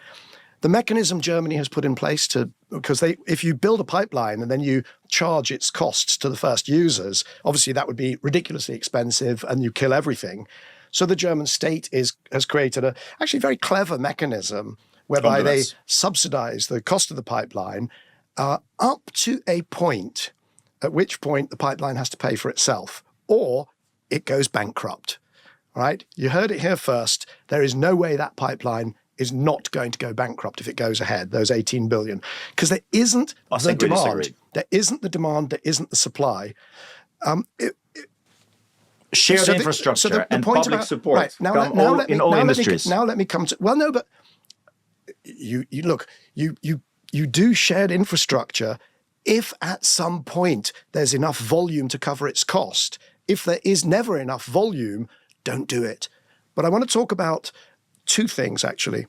The mechanism Germany has put in place because if you build a pipeline and then you charge its costs to the first users, obviously that would be ridiculously expensive and you kill everything. So the German state has created a actually very clever mechanism whereby they subsidize the cost of the pipeline up to a point, at which point the pipeline has to pay for itself or it goes bankrupt, right? You heard it here first. There is no way that pipeline is not going to go bankrupt if it goes ahead, those 18 billion, because there isn't the demand. There isn't the demand, there isn't the supply. Shared infrastructure and public support right, now let me come to, well, no, but you look, you do shared infrastructure if at some point there's enough volume to cover its cost. If there is never enough volume, don't do it. But I want to talk about 2 things, actually.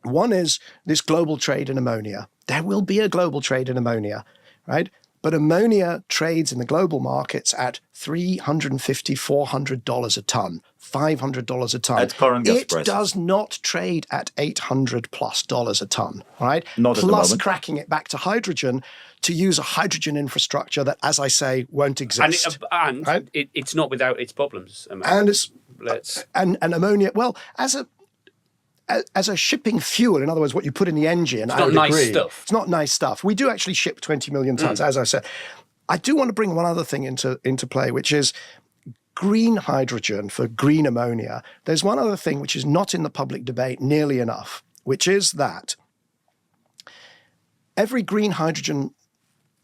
One is this global trade in ammonia. There will be a global trade in ammonia, right? But ammonia trades in the global markets at $350, $400 a ton, $500 a ton. At current gas prices. It does not trade at $800+ a ton, right? Not at the Plus moment. cracking it back to hydrogen to use a hydrogen infrastructure that, as I say, won't exist. And right? it's not without its problems. And ammonia, well, as a shipping fuel, in other words, what you put in the engine, it's not nice stuff. It's not nice stuff. We do actually ship 20 million tons, as I said. I do want to bring one other thing into play, which is green hydrogen for green ammonia. There's one other thing which is not in the public debate nearly enough, which is that every green hydrogen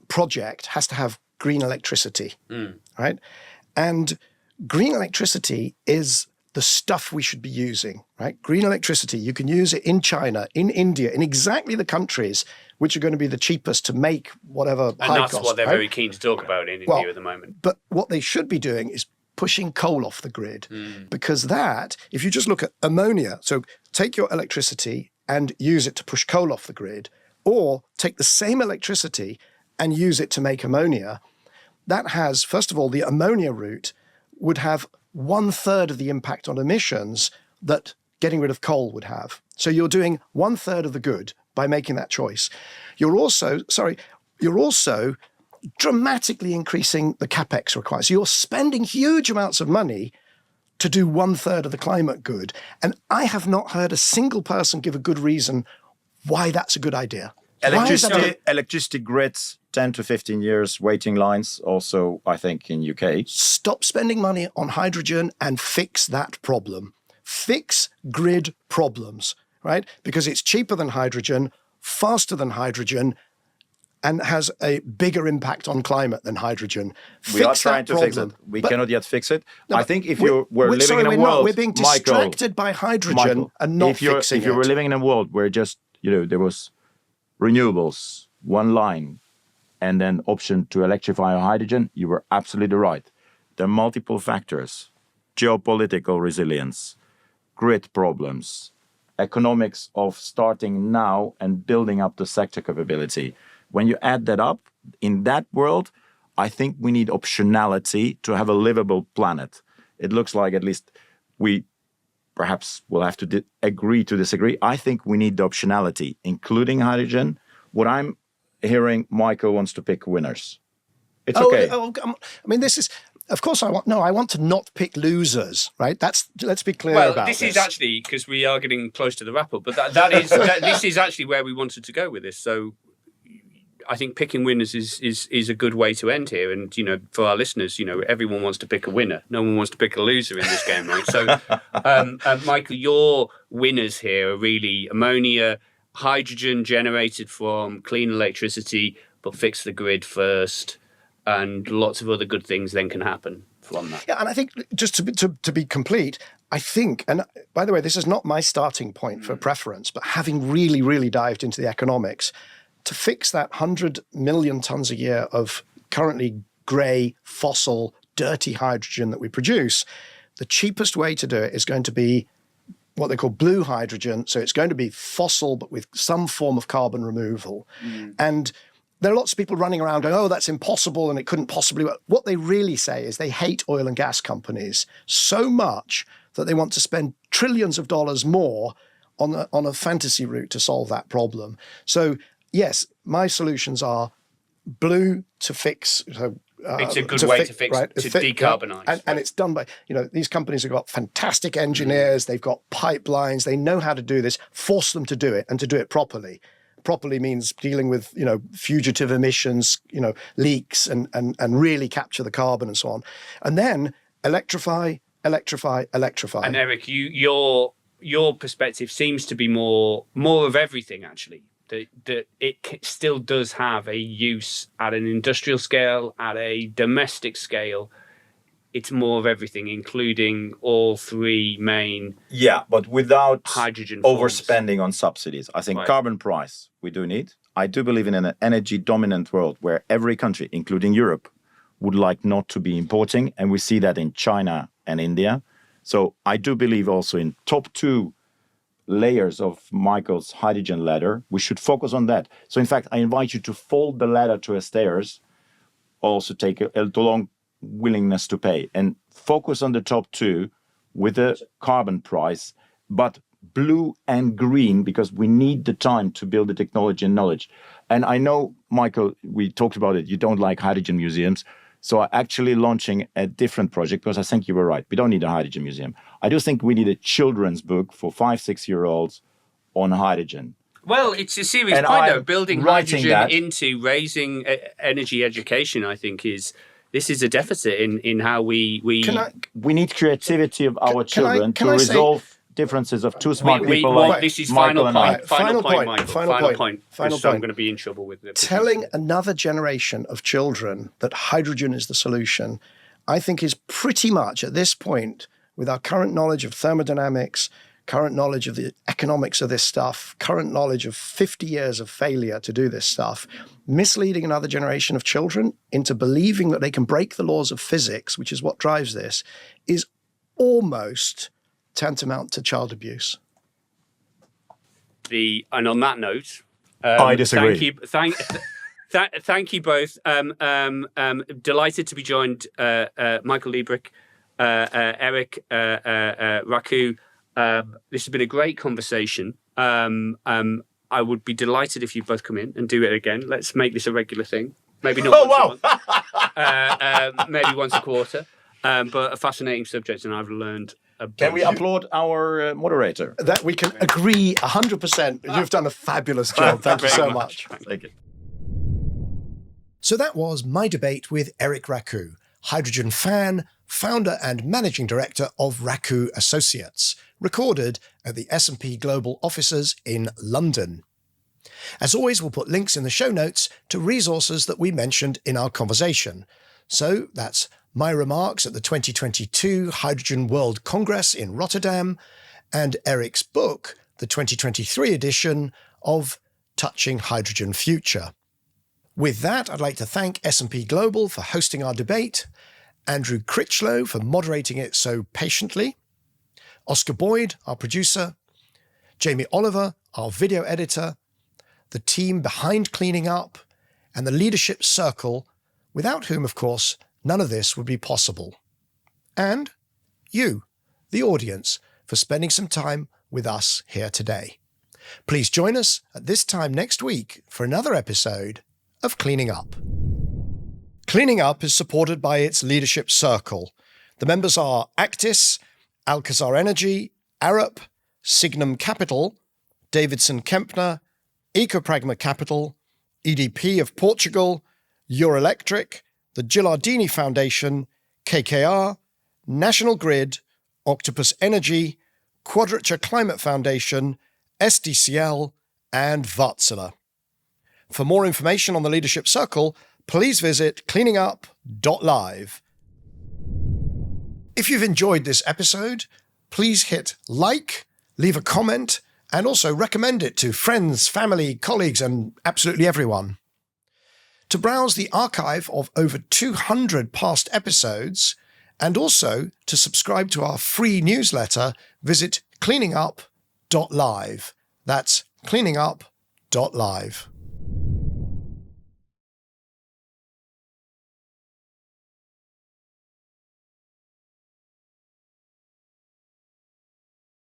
project has to have green electricity, right? And green electricity is the stuff we should be using, right? Green electricity, you can use it in China, in India, in exactly the countries which are going to be the cheapest to make whatever And high that's cost, what they're right? very keen to talk about in India at the moment. But what they should be doing is pushing coal off the grid, because that, if you just look at ammonia, so take your electricity and use it to push coal off the grid, or take the same electricity and use it to make ammonia, that has, first of all, the ammonia route would have 1/3 of the impact on emissions that getting rid of coal would have. So you're doing 1/3 of the good by making that choice. You're also dramatically increasing the capex required. So you're spending huge amounts of money to do 1/3 of the climate good. And I have not heard a single person give a good reason why that's a good idea. Electricity grids, 10 to 15 years waiting lines, also, I think, in UK. Stop spending money on hydrogen and fix that problem. Fix grid problems, right? Because it's cheaper than hydrogen, faster than hydrogen, and has a bigger impact on climate than hydrogen. We are trying to fix it. We cannot yet fix it. I think if we're living in a world... we're being distracted by hydrogen and not fixing it. If you were living in a world where just, there was renewables, one line, and then option to electrify hydrogen, you were absolutely right. There are multiple factors: geopolitical resilience, grid problems, economics of starting now and building up the sector capability. When you add that up, in that world, I think we need optionality to have a livable planet. It looks like, at least we perhaps will have to agree to disagree. I think we need the optionality, including hydrogen. What I'm hearing, Michael wants to pick winners. It's okay. I mean, this is, of course, I want to not pick losers, right? Let's be clear about this. Well, this is actually, because we are getting close to the wrap up, but this is actually where we wanted to go with this. So I think picking winners is a good way to end here. And, for our listeners, everyone wants to pick a winner. No one wants to pick a loser in this game, right? So, Michael, your winners here are really ammonia, hydrogen generated from clean electricity, but fix the grid first, and lots of other good things then can happen from that. Yeah, and I think, just to be complete, I think, and by the way, this is not my starting point for preference, but having really, really dived into the economics, to fix that 100 million tons a year of currently grey, fossil, dirty hydrogen that we produce, the cheapest way to do it is going to be what they call blue hydrogen. So it's going to be fossil, but with some form of carbon removal. And there are lots of people running around going, oh, that's impossible and it couldn't possibly work. What they really say is they hate oil and gas companies so much that they want to spend trillions of dollars more on a fantasy route to solve that problem. So yes, my solutions are blue to fix. It's a good way to fix, right? To decarbonize. Yeah. And it's done by, these companies have got fantastic engineers, they've got pipelines, they know how to do this. Force them to do it, and to do it properly. Properly means dealing with, fugitive emissions, leaks, and really capture the carbon and so on. And then electrify. And Erik, your perspective seems to be more of everything, actually. That it still does have a use at an industrial scale, at a domestic scale. It's more of everything, including all three main but without hydrogen overspending on subsidies. I think carbon price we do need. I do believe in an energy dominant world where every country, including Europe, would like not to be importing, and we see that in China and India. So I do believe also in top two layers of Michael's hydrogen ladder. We should focus on that. So in fact, I invite you to fold the ladder to a stairs, also take a long willingness to pay, and focus on the top two with a carbon price, but blue and green, because we need the time to build the technology and knowledge. And I know, Michael, we talked about it, you don't like hydrogen museums. So I'm actually launching a different project, because I think you were right. We don't need a hydrogen museum. I do think we need a children's book for 5-6-year-olds on hydrogen. Well, it's a serious point, though. Building hydrogen into raising energy education, I think, is a deficit in how we need creativity of our children to resolve differences of two smart people like this is Michael and I. Final point. I'm going to be in trouble with it. Telling another generation of children that hydrogen is the solution, I think, is pretty much at this point with our current knowledge of thermodynamics, current knowledge of the economics of this stuff, current knowledge of 50 years of failure to do this stuff, misleading another generation of children into believing that they can break the laws of physics, which is what drives this, is almost tantamount to child abuse. And on that note, I disagree. Thank you both. Delighted to be joined, Michael Liebreich, Erik Rakhou. This has been a great conversation. I would be delighted if you both come in and do it again. Let's make this a regular thing. Maybe not once a month. Maybe once a quarter. But a fascinating subject, and I've learned a bunch. Can we applaud our moderator? That we can agree 100%. You've done a fabulous job. Thank you so much. Thank you. So that was my debate with Erik Rakhou, hydrogen fan, founder and managing director of Rakhou Associates, recorded at the S&P Global offices in London. As always, we'll put links in the show notes to resources that we mentioned in our conversation. So that's my remarks at the 2022 Hydrogen World Congress in Rotterdam, and Erik's book, the 2023 edition of Touching Hydrogen Future. With that, I'd like to thank S&P Global for hosting our debate, Andrew Critchlow for moderating it so patiently, Oscar Boyd, our producer, Jamie Oliver, our video editor, the team behind Cleaning Up, and the Leadership Circle, without whom, of course, none of this would be possible. And you, the audience, for spending some time with us here today. Please join us at this time next week for another episode of Cleaning Up. Cleaning Up is supported by its Leadership Circle. The members are Actis, Alcazar Energy, Arup, Signum Capital, Davidson Kempner, Ecopragma Capital, EDP of Portugal, Eurelectric, the Gilardini Foundation, KKR, National Grid, Octopus Energy, Quadrature Climate Foundation, SDCL, and Wärtsilä. For more information on the Leadership Circle, please visit cleaningup.live. If you've enjoyed this episode, please hit like, leave a comment, and also recommend it to friends, family, colleagues, and absolutely everyone. To browse the archive of over 200 past episodes, and also to subscribe to our free newsletter, visit cleaningup.live. That's cleaningup.live.